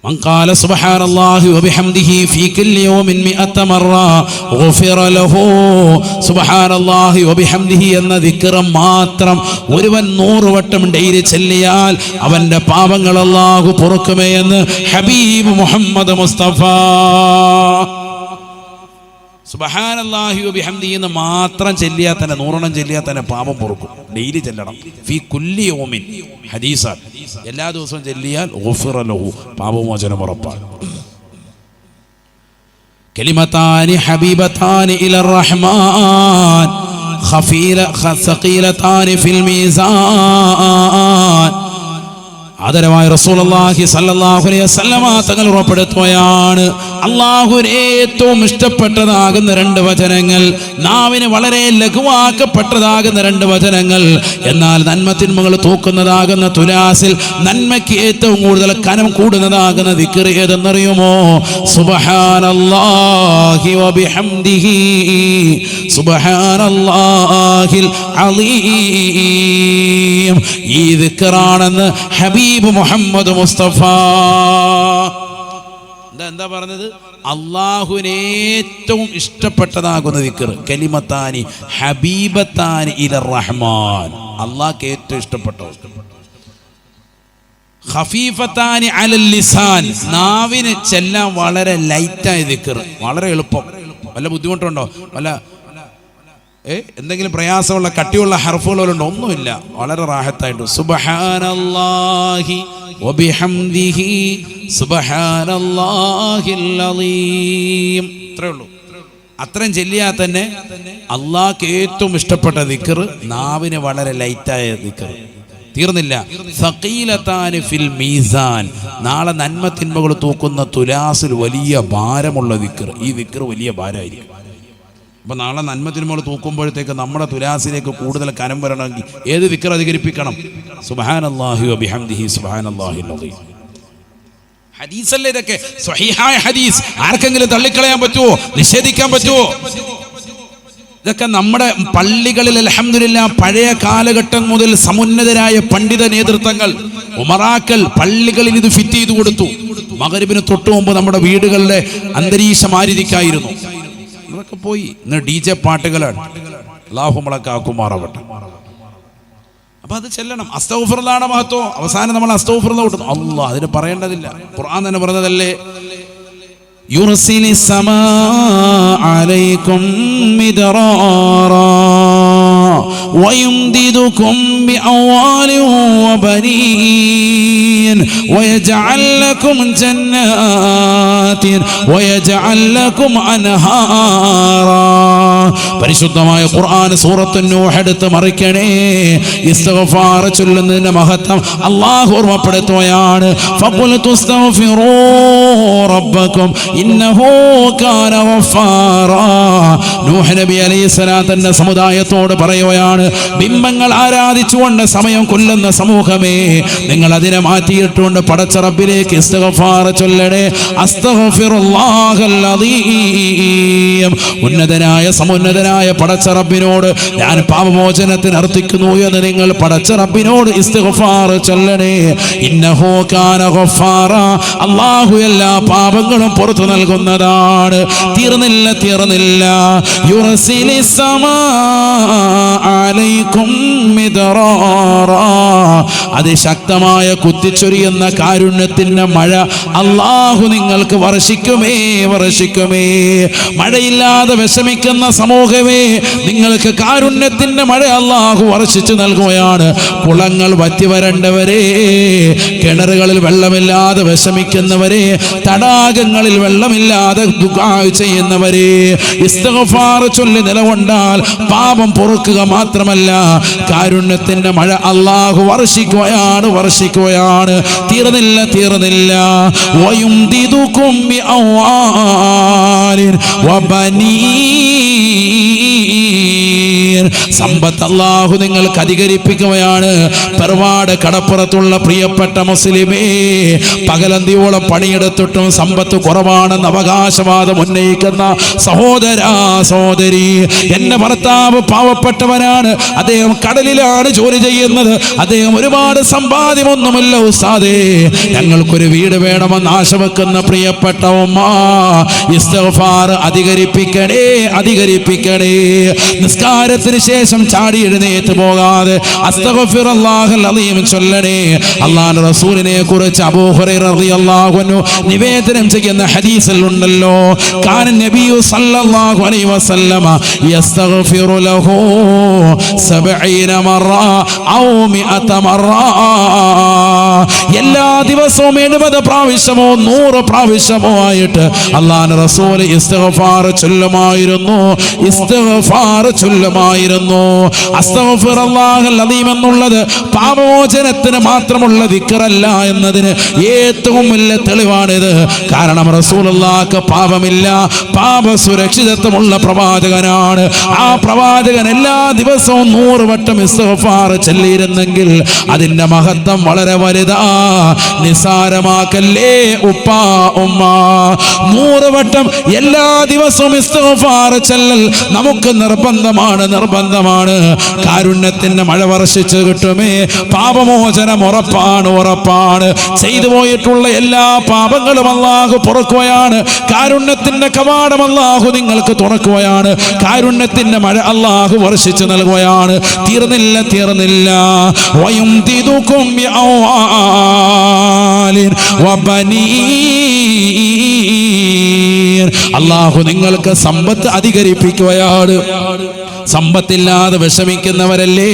من قال سبحان الله وبحمده في كل يوم 100 مرة غفر له سبحان الله وبحمده എന്ന ദിക്ർ മാത്രം ഒരുവൻ 100 വട്ടം ഡെയിലി ചൊല്ലിയാൽ അവന്റെ പാപങ്ങൾ അല്ലാഹു പൊറുക്കുമേ എന്ന് ഹബീബ് മുഹമ്മദ് മുസ്തഫ. സുബ്ഹാനല്ലാഹി വബിഹംദിഹി എന്ന് മാത്രം ചൊല്ലിയാൽ തന്നെ 100 ചൊല്ലിയാൽ തന്നെ പാപം പൊറുക്കും. ഡെയിലി ചൊല്ലണം. ഫീ കുല്ലി യൗമിൻ ഹദീസാണ്. എല്ലാ ദിവസവും ചൊല്ലിയാൽ ഗുഫിറ ലഹു പാപമോചനം ഉറപ്പാണ്. കലിമതാനി ഹബീബതാനി ഇലർ റഹ്മാൻ ഖസഖീലതാനി ഫിൽ മീസാൻ. ആദരവായ റസൂലുള്ളാഹി സ്വല്ലല്ലാഹു അലൈഹി വസല്ലമ തങ്ങൾ ഉറപ്പെടുത്തുകയാണ്, അല്ലാഹുവിന് ഏറ്റവും ഇഷ്ടപ്പെട്ടതാകുന്ന 2 വചനങ്ങൾ, നാവിന് വളരെ ലഘുവാക്കപ്പെട്ടതാകുന്ന 2 വചനങ്ങൾ, എന്നാൽ നന്മത്തിന്മകൾ തൂക്കുന്നതാകുന്ന തുലാസിൽ നന്മയ്ക്ക് ഏറ്റവും കൂടുതൽ കനം കൂടുന്നതാകുന്ന ദിക്ർ ഏതെന്നറിയുമോ? സുബ്ഹാനല്ലാഹി വബിഹംദിഹി സുബ്ഹാനല്ലാഹിൽ അലീം. ഈ ദിക്റാണെന്ന് ഹബീബ് മുഹമ്മദ് മുസ്തഫ. എന്താ പറഞ്ഞത്? അല്ലാഹുവിന് ഏറ്റവും ഇഷ്ടപ്പെട്ടതാകുന്ന ദിക്ർ കലിമത്താനി ഹബീബത്താനി ഇലർ റഹ്മാൻ, അല്ലാഹുവിന് ഏറ്റവും ഇഷ്ടപ്പെട്ടത്. ഖഫീഫത്താനി അലൽ ലിസാൻ, നാവിന് ചെല്ലാൻ വളരെ ലൈറ്റായ ദിക്ർ, വളരെ എളുപ്പം. വല്ല ബുദ്ധിമുട്ടുണ്ടോ? വല്ല എന്തെങ്കിലും പ്രയാസമുള്ള കട്ടിയുള്ള ഹർഫുകളുണ്ടോ? ഒന്നുമില്ല, വളരെ റാഹത്തായിട്ട്. സുബ്ഹാനല്ലാഹി വബിഹംദിഹി സുബ്ഹാനല്ലാഹിൽ അലീം. അത്രേ ഉള്ളൂ. അത്രയും ചൊല്ലിയാൽ തന്നെ അല്ലാഹുവിന് ഏറ്റവും ഇഷ്ടപ്പെട്ട ദിക്ർ, നാവിന് വളരെ ലൈറ്റായ ദിക്ർ. തീർന്നില്ല. സഖീലതാനി ഫിൽ മീസാൻ, നാളെ നന്മ തിന്മകൾ തൂക്കുന്ന തുലാസിൽ വലിയ ഭാരമുള്ള ദിക്ർ. ഈ ദിക്ർ വലിയ ഭാരമായിരിക്കും. അപ്പം നാളെ നന്മ തിന്മകൾ തൂക്കുമ്പോഴത്തേക്ക് നമ്മുടെ തുലാസിലേക്ക് കൂടുതൽ കനം വരണമെങ്കിൽ ഏത് ദിക്ർ അധികരിപ്പിക്കണം? സുബ്ഹാനല്ലാഹി വബിഹംദിഹി സുബ്ഹാനല്ലാഹിൽ അലീം. ഹദീസല്ലേ ഇതൊക്കെ? സ്വഹീഹായ ഹദീസ്. ആർക്കെങ്കിലും തള്ളിക്കളയാൻ പറ്റുമോ? നിഷേധിക്കാൻ പറ്റുമോ? ഇതൊക്കെ നമ്മുടെ പള്ളികളിൽ അൽഹംദുലില്ലാഹ് പഴയ കാലഘട്ടം മുതൽ സമുന്നതരായ പണ്ഡിത നേതൃത്വങ്ങൾ, ഉമറാക്കൾ പള്ളികളിൽ ഇത് ഫിറ്റ് ചെയ്തു കൊടുത്തു. മഗ്‌രിബിന് തൊട്ടു മുമ്പ് നമ്മുടെ വീടുകളിലെ അന്തരീക്ഷം ആയിരിക്കായിരുന്നു. ഇതൊക്കെ പോയി. ഇന്ന് DJ പാട്ടുകളാണ്. അല്ലാഹു നമ്മളെ കാക്കുമാറാവട്ടെ. അപ്പൊ അത് ചെല്ലണം. അസ്തഗ്ഫിറുല്ലാഹ് മഹത്വം. അവസാനം നമ്മൾ അസ്തഗ്ഫിറുല്ലാഹ് കൊടുത്തു. അല്ലാഹ് അതിന് പറയേണ്ടതില്ല. ഖുർആൻ തന്നെ പറഞ്ഞതല്ലേ, യുർസിലിസ് സമാ അലൈക്കും മിദ്റാറാ വയുംദിദുകും ബിഅംവാലിൻ വബനീൻ വയജഅൽ ലക്കും ജന്നാത്തിൻ വയജഅൽ ലക്കും അൻഹാറാ. പരിശുദ്ധമായ ഖുർആൻ സൂറത്തു നൂഹ് എടുത്ത് മറിക്കണേ. ഇസ്തിഗ്ഫാർ ചൊല്ലുന്നതിന്റെ മഹത്വം അല്ലാഹു ഓർമ്മപ്പെടുത്തുകയാണ്. ഫഖുൽ തുസ്തഗ്ഫിറൂ റബ്ബക്കും ഇന്നഹു കാന ഗഫാറാ. നൂഹ് നബി അലൈഹിസ്സലാത്തിന്റെ സമുദായത്തോട് പറയുകയാണ്, ബിംബങ്ങൾ ആരാധിച്ചുകൊണ്ട് സമയം കൊല്ലുന്ന സമൂഹമേ, നിങ്ങൾ അതിനെ മാറ്റിയിട്ടുകൊണ്ട് പടച്ച റബ്ബിലേക്ക് ഇസ്തിഗ്ഫാർ ചൊല്ലണേ. അസ്തഗ്ഫിറുല്ലാഹൽ അദീം. ഉന്നതനായ സമുന്നതനായ പടച്ച റബ്ബിനോട് ഞാൻ പാപമോചനത്തിന് അർത്ഥിക്കുന്നു എന്ന് നിങ്ങൾ പടച്ച റബ്ബിനോട് ഇസ്തിഗ്ഫാർ ചൊല്ലണേ. ഇന്നഹു കാന ഗഫാറാ. അല്ലാഹു എല്ലാ പാപങ്ങളും പുറത്തു നൽകുന്നതാണ്. തീർന്നില്ല. യുർസിലിസ് സമാ അലൈക്കും മിദ്റാറാ. അതിശക്തമായ കുത്തിച്ചൊരിയുന്ന കാരുണ്യത്തിന്റെ മഴ അല്ലാഹു നിങ്ങൾക്ക് വർഷിക്കുമേ. മഴയില്ലാതെ വിഷമിക്കുന്ന സമൂഹമേ, നിങ്ങൾക്ക് കാരുണ്യത്തിന്റെ മഴ അല്ലാഹു വർഷിച്ചു നൽകുകയാണ്. കുളങ്ങൾ വറ്റി വരണ്ടവരെ, കിണറുകളിൽ വെള്ളമില്ലാതെ വിഷമിക്കുന്നവരെ, തടാകങ്ങളിൽ വെള്ളമില്ലാതെ ദുആ ചെയ്യുന്നവരെ, ഇസ്തിഗ്ഫാർ ചൊല്ലി നിലകൊണ്ടാൽ പാപം പൊറുക്കുക മാത്രമല്ല, കാരുണ്യത്തിന്റെ മഴ അല്ലാഹു വർഷിക്കുകയാണ്. തീർന്നില്ല. വയുംദിദുകും ബിഅംവാലിൻ വബനീൻ. സമ്പത്ത് അല്ലാഹു നിങ്ങൾക്ക് അധികരിപ്പിക്കുകയാണ്. പെർവാട് കടപ്പുറത്തുള്ള പ്രിയപ്പെട്ട മുസ്ലിമേ, പകലന്തിയോളം പണിയെടുത്തിട്ടും സമ്പത്ത് കുറവാണെന്ന് അവകാശവാദം ഉന്നയിക്കുന്ന സഹോദരാ സഹോദരി, എന്റെ ഭർത്താവ് പാവപ്പെട്ടവനാണ്, അദ്ദേഹം കടലിലാണ് ജോലി ചെയ്യുന്നത്, അദ്ദേഹം ഒരുപാട് സമ്പാദ്യമൊന്നുമില്ല ഉസ്താദേ, ഞങ്ങൾക്കൊരു വീട് വേണമെന്ന് ആശ വെക്കുന്ന പ്രിയപ്പെട്ട ഉമ്മ, ഇസ്തിഗ്ഫാർ അധികരിപ്പിക്കണേ, അധികരിപ്പിക്കണേ. നിസ്കാരത്തിന് ശേഷം ചാടി എഴുന്നേറ്റ് പോകാതെ അസ്തഗ്ഫിറുല്ലാഹൽ അലീം ചൊല്ലണേ. അല്ലാഹുവിന്റെ റസൂലിനെ കുറിച്ച് അബൂ ഹുറൈറ റളിയല്ലാഹു അൻഹു നിവേദനം ചെയ്യുന്ന ഹദീസിൽ ഉണ്ടല്ലോ, കാന നബിയു സല്ലല്ലാഹു അലൈഹി വസല്ലമ യസ്തഗ്ഫിറു ലഹു 70 മറ ഔ 100 മറ. എല്ലാ ദിവസവും 70 പ്രാവശ്യമോ 100 പ്രാവശ്യമോ ആയിട്ട് അല്ലാഹുവിന്റെ റസൂൽ ഇസ്തിഗ്ഫാർ ചൊല്ലുമായിരുന്നു, ഇസ്തിഗ്ഫാർ ചൊല്ലുമായിരുന്നു. അസ്തഗ്ഫിറുല്ലാഹൽ അലീം എന്നുള്ളത് പാപമോചനത്തിന് മാത്രമുള്ള ദിക്റല്ല എന്നതിന് ഏറ്റവും വലിയ തെളിവാണിത്. കാരണം റസൂലുള്ളാഹിക്ക് പാപമില്ല, പാപ സുരക്ഷിതത്വമുള്ള പ്രവാചകനാണ്. ആ പ്രവാചകൻ എല്ലാ ദിവസവും 100 വട്ടം ഇസ്തിഗ്ഫാർ ചൊല്ലിയിരുന്നെങ്കിൽ അതിന്റെ മഹത്വം വളരെ വലുതാ. നിസാരമാക്കല്ലേ ഉപ്പാ ഉമ്മ. 100 വട്ടം എല്ലാ ദിവസവും ഇസ്തിഗ്ഫാർ ചൊല്ലൽ നമുക്ക് നിർബന്ധമാണ്, നിർബന്ധമാണ്. കാരുണ്യത്തിന്റെ മഴ വർഷിച്ച് കിട്ടുമേ, പാപമോചനം ഉറപ്പാണ്, ഉറപ്പാണ്. ചെയ്തു പോയിട്ടുള്ള എല്ലാ പാപങ്ങളും അല്ലാഹു പൊറുക്കുകയാണ്. കാരുണ്യത്തിന്റെ കവാടം അല്ലാഹു നിങ്ങൾക്ക് തുറക്കുകയാണ്. കാരുണ്യത്തിന്റെ മഴ അല്ലാഹു വർഷിച്ച് നൽകുകയാണ്. തീർന്നില്ല, തീർന്നില്ല. വയുംദിദുകും ബിഅംവാലിൻ വബനീൻ. അല്ലാഹു നിങ്ങൾക്ക് സമ്പത്ത് അധികരിപ്പിക്കുകയാണ്. സമ്പത്തില്ലാതെ വിഷമിക്കുന്നവരല്ലേ,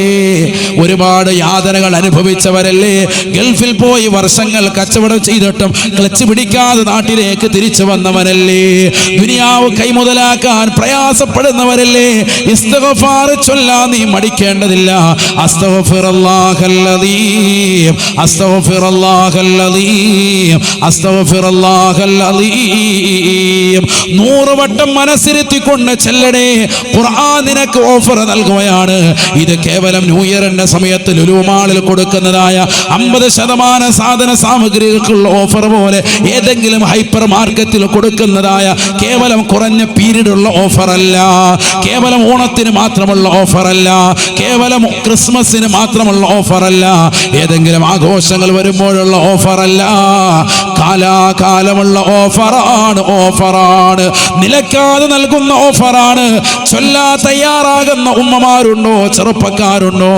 ഒരുപാട് യാതനകൾ അനുഭവിച്ചവരല്ലേ, ഗൾഫിൽ പോയി വർഷങ്ങൾ കച്ചവടം ചെയ്തിട്ടും ക്ലച്ച് പിടിക്കാതെ നാട്ടിലേക്ക് തിരിച്ചു വന്നവരല്ലേ, ദുനിയാവ് കൈമുതലാക്കാൻ പ്രയാസപ്പെടുന്നവരല്ലേ, ഇസ്തിഗ്ഫാർ ചൊല്ലാൻ നീ മടിക്കേണ്ടതില്ല. അസ്തഗ്ഫിറുല്ലാഹൽ അലീം, അസ്തഗ്ഫിറുല്ലാഹൽ അലീം, അസ്തഗ്ഫിറുല്ലാഹൽ അലീം. 100 വട്ടം മനസ്സിരുത്തിക്കൊണ്ട് ചെല്ലണേ. ഖുർആൻ നിനക്ക് ഓഫർ നൽകുകയാണ്. ഇത് കേവലം ന്യൂ ഇയറിന്റെ സമയത്ത് ലുലു മാളിൽ കൊടുക്കുന്നതായ 50% സാധന സാമഗ്രികൾക്കുള്ള ഓഫർ പോലെ ഏതെങ്കിലും ഹൈപ്പർ മാർക്കറ്റിൽ കൊടുക്കുന്നതായ കേവലം കുറഞ്ഞ പീരീഡുള്ള ഓഫർ അല്ല, കേവലം ഓണത്തിന് മാത്രമുള്ള ഓഫർ അല്ല, കേവലം ക്രിസ്മസിന് മാത്രമുള്ള ഓഫർ അല്ല, ഏതെങ്കിലും ആഘോഷങ്ങൾ വരുമ്പോഴുള്ള ഓഫർ അല്ല, കാലാകാലമുള്ള ഓഫറാണ്, ഓഫറാണ്. നിലക്കാതെ നൽകുന്ന ഓഫറാണ്. ചൊല്ലാ തയ്യാറാകുന്ന ഉമ്മമാരുണ്ടോ, ചെറുപ്പക്കാരുണ്ടോ?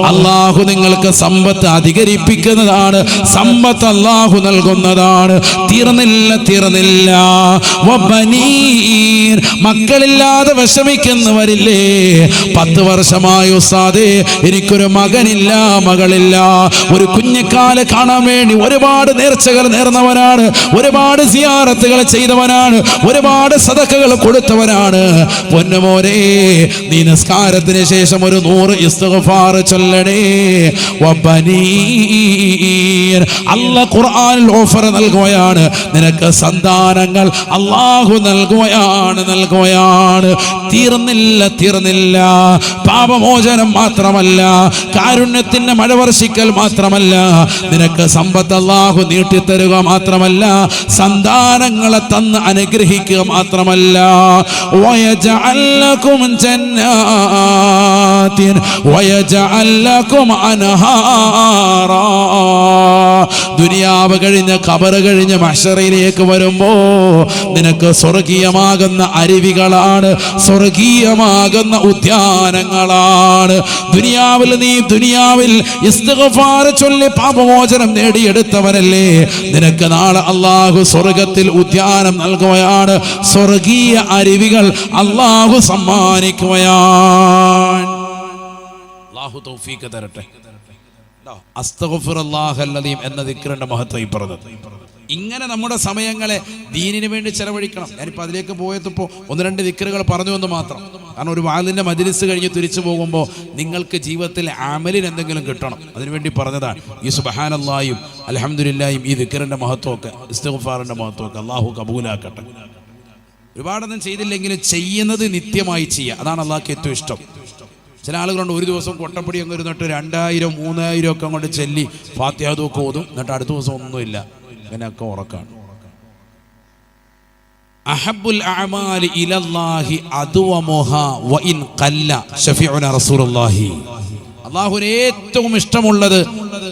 അല്ലാഹു നിങ്ങൾക്ക് സമ്പത്ത് അധികരിപ്പിക്കുന്നതാണ്, സമ്പത്ത് അല്ലാഹു നൽകുന്നതാണ്. തീർന്നില്ല, തീർന്നില്ല. വബനീൻ, മക്കളില്ലാതെ വിഷമിക്കുന്നവരില്ലേ? 10 വർഷമായി ഉസ്താദേ എനിക്കൊരു മകനില്ല, മകളില്ല. ഒരു കുഞ്ഞിക്കാല് കാണാൻ വേണ്ടി ഒരുപാട് നേർച്ചകൾ നേർന്നവനാണ്, ഒരുപാട് സിയാറത്തുകൾ ചെയ്തവനാണ്, ഒരുപാട് സദഖകൾ കൊടുത്തവനാണ്. പൊന്നുമോനെ, നീ നിസ്കാരത്തിന് ശേഷം ഒരു 100 ഇസ്തിഗ്ഫാർ ചൊല്ലണേ. വബനീൻ, അല്ലാഹു ഖുർആനിൽ ഓഫർ നൽകുകയാണ്. നിനക്ക് സന്താനങ്ങൾ അല്ലാഹു നൽകുകയാണ്, നൽകുകയാണ്. തീർന്നില്ല, തീർന്നില്ല. പാപമോചനം മാത്രമല്ല, കാരുണ്യത്തിന്റെ മഴ വർഷിക്കൽ മാത്രമല്ല, നിനക്ക് സമ്പത്ത് അല്ലാഹു നീട്ടിത്തരുക മാത്രമല്ല, സന്താനങ്ങളെ തന്ന് അനുഗ്രഹിക്കുക മാത്രമല്ല. വയജഅൽ ലക്കും ജന്നാത്തിൻ വയജഅൽ ലക്കും അൻഹാറാ. ദുനിയാവ് കഴിഞ്ഞ് ഖബർ കഴിഞ്ഞ് മഹ്ശറിലേക്ക് വരുമ്പോ നിനക്ക് സ്വർഗീയമാകുന്ന അരുവികളാണ്, സ്വർഗീയമാകുന്ന ഉദ്യാനങ്ങളാണ്. ദുനിയാവിൽ നീ ദുനിയാവിൽ ഇസ്തിഗ്ഫാർ ചൊല്ലി പാപമോചനം നേടിയെടുത്തവരല്ലേ? നിനക്ക് നാളെ അല്ലാഹു സ്വർഗത്തിൽ ഉദ്യാനം നൽകുകയാണ്, സ്വർഗീയ അരുവികൾ അല്ലാഹു സമ്മാനിക്കുകയാണ്. അല്ലാഹു തൗഫീഖ് തരട്ടെ. അസ്തഗ്ഫിറുല്ലാഹല്ലദീം എന്ന ദിക്റിന്റെ മഹത്വം ഈ പറഞ്ഞത്. ഇങ്ങനെ നമ്മുടെ സമയങ്ങളെ ദീനിന് വേണ്ടി ചെലവഴിക്കണം. ഞാനിപ്പോൾ അതിലേക്ക് പോയപ്പോൾ ഒന്ന് രണ്ട് ദിക്റുകൾ പറഞ്ഞു എന്ന് മാത്രം. കാരണം ഒരു വാലിൻ്റെ മജ്‌ലിസ് കഴിഞ്ഞ് തിരിച്ചു പോകുമ്പോൾ നിങ്ങൾക്ക് ജീവിതത്തിൽ അമലിന് എന്തെങ്കിലും കിട്ടണം, അതിനുവേണ്ടി പറഞ്ഞതാണ്. ഈ സുബ്ഹാനല്ലാഹിയും അൽഹംദുലില്ലാഹിയും ഈ ദിക്റിന്റെ മഹത്വമൊക്കെ ഇസ്തിഗ്ഫാറിന്റെ മഹത്വമൊക്കെ അള്ളാഹു കബൂലാക്കട്ടെ. ഒരുപാടൊന്നും ചെയ്തില്ലെങ്കിലും ചെയ്യുന്നത് നിത്യമായി ചെയ്യുക, അതാണ് അള്ളാഹ്ക്ക് ഏറ്റവും ഇഷ്ടം. ചില ആളുകളുണ്ട് ഒരു ദിവസം കൊട്ടപ്പടി അങ്ങ് ഇരുന്നിട്ട് 2000 3000 ഒക്കെ അങ്ങോട്ട് ചെല്ലി ഫാത്തിഹയൊക്കെ ഓതും, എന്നിട്ട് അടുത്ത ദിവസം ഒന്നുമില്ല, അങ്ങനെയൊക്കെ ഉറക്കാണ്. അഹബ്ബുൽ അഅമാലി ഇലല്ലാഹി അദ്വമുഹാ വഇൻ ഖല്ല ശഫീഉനാ റസൂലുള്ളാഹി. അല്ലാഹുവിന് ഏറ്റവും ഇഷ്ടമുള്ളത്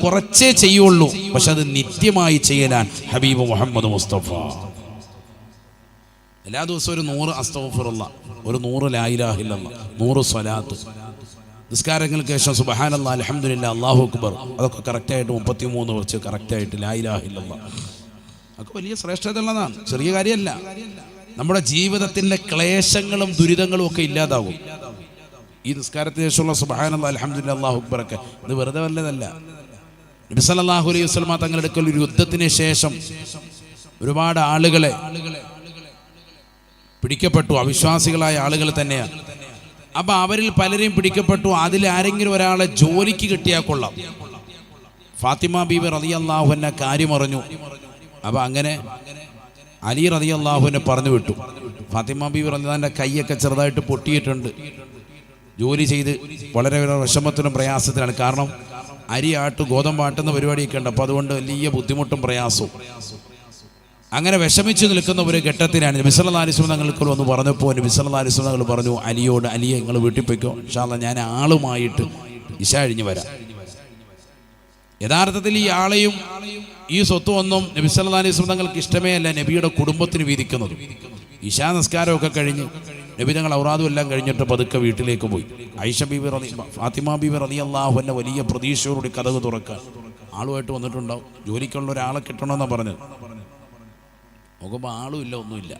കുറച്ചേ ചെയ്യുള്ളൂ, പക്ഷെ അത് നിത്യമായി ചെയ്യലാൻ ഹബീബ് മുഹമ്മദ് മുസ്തഫ. എല്ലാ ദിവസവും ഒരു 100 അസ്തഗ്ഫിറുല്ലാഹ്, ഒരു 100 ലാ ഇലാഹ ഇല്ലല്ലാഹ്, 100 സ്വലാത്ത്, നിസ്കാരങ്ങൾക്ക് ശേഷം സുബ്ഹാനല്ലാഹ് അൽഹംദുലില്ലാഹ് അല്ലാഹു അക്ബർ, അതൊക്കെ കറക്റ്റായിട്ട് 33 വെച്ച് കറക്റ്റായിട്ട് ലാ ഇലാഹ ഇല്ലല്ലാഹ്, അതൊക്കെ വലിയ ശ്രേഷ്ഠതയുള്ളതാണ്, ചെറിയ കാര്യമല്ല. നമ്മുടെ ജീവിതത്തിൻ്റെ ക്ലേശങ്ങളും ദുരിതങ്ങളും ഒക്കെ ഇല്ലാതാവും ഈ നിസ്കാരത്തിന് ശേഷമുള്ള സുബ്ഹാനല്ലാഹ് അൽഹംദുലില്ലാഹ് അല്ലാഹു അക്ബറൊക്കെ. ഇത് വെറുതെ വല്ലതല്ല. നബി സല്ലല്ലാഹു അലൈഹി വസല്ലം തങ്ങളുടെ അടുക്കൽ ഒരു യുദ്ധത്തിന് ശേഷം ഒരുപാട് ആളുകളെ പിടിക്കപ്പെട്ടു, അവിശ്വാസികളായ ആളുകൾ തന്നെയാണ്. അപ്പം അവരിൽ പലരെയും പിടിക്കപ്പെട്ടു. അതിൽ ആരെങ്കിലും ഒരാളെ ജോലിക്ക് കിട്ടിയാൽ കൊള്ളാം. ഫാത്തിമ ബീവി റളിയല്ലാഹു അൻഹ കാര്യം അറിഞ്ഞു. അപ്പം അങ്ങനെ അലി റളിയല്ലാഹുവിനെ പറഞ്ഞു വിട്ടു. ഫാത്തിമ ബീവി റളിയല്ലാഹുവിൻ്റെ കൈയൊക്കെ ചെറുതായിട്ട് പൊട്ടിയിട്ടുണ്ട്. ജോലി ചെയ്ത് വളരെ വിഷമത്തിനും പ്രയാസത്തിലാണ്. കാരണം അരി ആട്ട് ഗോതമ്പാട്ടുന്ന പരിപാടിയൊക്കെ ഉണ്ട്. അപ്പോൾ അതുകൊണ്ട് വലിയ ബുദ്ധിമുട്ടും പ്രയാസവും. അങ്ങനെ വിഷമിച്ച് നിൽക്കുന്ന ഒരു ഘട്ടത്തിലാണ് നബി സല്ലല്ലാഹു അലൈഹി വസല്ലം തങ്ങൾക്ക് വന്ന് പറഞ്ഞപ്പോൾ നബി സല്ലല്ലാഹു അലൈഹി വസല്ലം തങ്ങൾ പറഞ്ഞു അലിയോട്, അലിയെ നിങ്ങൾ വീട്ടിൽ പോയിക്കോ, ഇൻഷാ അല്ലാഹ് ഞാൻ ആളുമായിട്ട് ഇശാ കഴിഞ്ഞ് വരാം. യഥാർത്ഥത്തിൽ ഈ ആളെയും ഈ സ്വത്തും ഒന്നും നബി സല്ലല്ലാഹു അലൈഹി വസല്ലം തങ്ങൾക്ക് ഇഷ്ടമേ അല്ല നബിയുടെ കുടുംബത്തിന് വീതിക്കുന്നത്. ഇശാ നിസ്കാരമൊക്കെ കഴിഞ്ഞ് നബി തങ്ങൾ ഔറാദും എല്ലാം കഴിഞ്ഞിട്ട് പതുക്കെ വീട്ടിലേക്ക് പോയി. ആയിഷ ബീവി ഫാത്തിമ ബീവി റളിയല്ലാഹു അൻഹ വലിയ പ്രതീക്ഷയോടുകൂടി കതക് തുറക്കാൻ ആളുമായിട്ട് വന്നിട്ടുണ്ടാവും. ജോലിക്കുള്ള ഒരാളെ കിട്ടണമെന്നാണ് പറഞ്ഞത്. നോക്കുമ്പോൾ ആളും ഇല്ല, ഒന്നുമില്ല.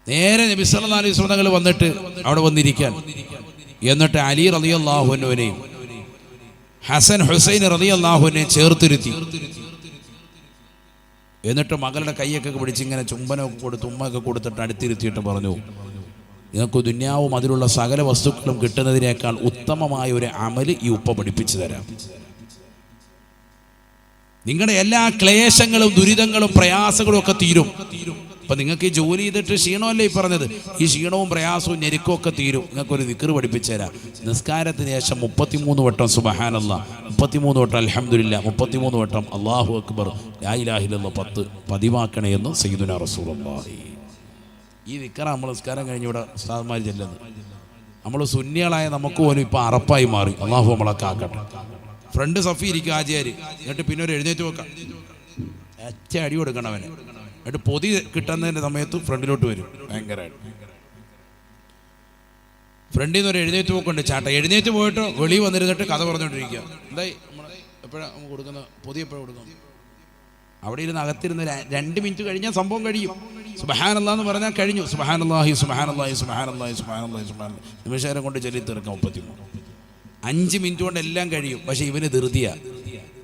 നേരെ നബി സല്ലല്ലാഹു അലൈഹി വസല്ലം തങ്ങൾ വന്നിട്ട് അവിടെ വന്നിരിക്കാൻ, എന്നിട്ട് അലി റളിയല്ലാഹു അൻഹുവിനെയും ഹസൻ ഹുസൈൻ റളിയല്ലാഹു അൻഹുവിനെയും ചേർത്തിരുത്തി. എന്നിട്ട് മകളുടെ കൈയൊക്കെ പിടിച്ച് ഇങ്ങനെ ചുംബനമൊക്കെ കൊടുത്ത് ഉമ്മയൊക്കെ കൊടുത്തിട്ട് അടുത്തിരുത്തിയിട്ട് പറഞ്ഞു, നിങ്ങൾക്ക് ദുന്യാവും അതിലുള്ള സകല വസ്തുക്കളും കിട്ടുന്നതിനേക്കാൾ ഉത്തമമായ ഒരു അമല് ഈ ഉപ്പ പഠിപ്പിച്ചു തരാം. നിങ്ങളുടെ എല്ലാ ക്ലേശങ്ങളും ദുരിതങ്ങളും പ്രയാസങ്ങളും ഒക്കെ തീരും. അപ്പം നിങ്ങൾക്ക് ഈ ജോലി ചെയ്തിട്ട് ക്ഷീണമല്ലേ ഈ പറഞ്ഞത്, ഈ ക്ഷീണവും പ്രയാസവും ഞെരുക്കവും ഒക്കെ തീരും. നിങ്ങൾക്കൊരു ദിക്ർ പഠിപ്പിച്ചു തരാം. നിസ്കാരത്തിന് ശേഷം 33 വട്ടം സുബ്ഹാനല്ലാഹ്, 33 വട്ടം അൽഹംദുലില്ലാഹ്, 33 വട്ടം അല്ലാഹു അക്ബർ, ലാ ഇലാഹ ഇല്ലല്ലാഹ് 10 പതിവാക്കണേ എന്ന് സയ്യിദുനാ റസൂലുള്ളാഹി. ഈ ദിക്ർ നമ്മൾ നിസ്കാരം കഴിഞ്ഞ് ഇവിടെ ഉസ്താദ്മാർ ചെല്ലുന്നത്. നമ്മൾ സുന്നികളായ നമുക്ക് പോലും ഇപ്പോൾ അറപ്പായി മാറി. അല്ലാഹു നമ്മളൊക്കെ ആക്കട്ടെ. ഫ്രണ്ട് സഫി ഇരിക്കും ആചാര്, എന്നിട്ട് പിന്നെ ഒരു എഴുന്നേറ്റ് വെക്കാം, ഒറ്റ അടി കൊടുക്കണം അവന്. എന്നിട്ട് പൊതി കിട്ടുന്നതിൻ്റെ സമയത്ത് ഫ്രണ്ടിലോട്ട് വരും ഭയങ്കരമായിട്ട്. ഫ്രണ്ടിൽ നിന്ന് ഒരു എഴുന്നേറ്റ് പോക്കുണ്ട് ചാട്ട. എഴുന്നേറ്റ് പോയിട്ട് വെളിയിൽ വന്നിരുന്നിട്ട് കഥ പറഞ്ഞുകൊണ്ടിരിക്കുക. എന്തായി നമ്മൾ എപ്പോഴാണ് നമുക്ക് കൊടുക്കുന്ന പൊതി, എപ്പോഴാണ് കൊടുക്കുന്നത്? അവിടെ ഇരുന്ന് അകത്തിരുന്ന് 2 മിനിറ്റ് കഴിഞ്ഞാൽ സംഭവം കഴിയും. സുബ്ഹാനല്ലാഹ് എന്ന് പറഞ്ഞാൽ കഴിഞ്ഞു. സുബ്ഹാനല്ലാഹി സുബ്ഹാനല്ലാഹി സുബ്ഹാനല്ലാഹി സുബ്ഹാനല്ലാഹി സുബ്ഹാനല്ലാഹി നിമിഷം കൊണ്ട് ചൊല്ലി തീർക്കാം 33. 5 മിനിറ്റ് കൊണ്ട് എല്ലാം കഴിയും. പക്ഷെ ഇവന് ധൃതിയാ.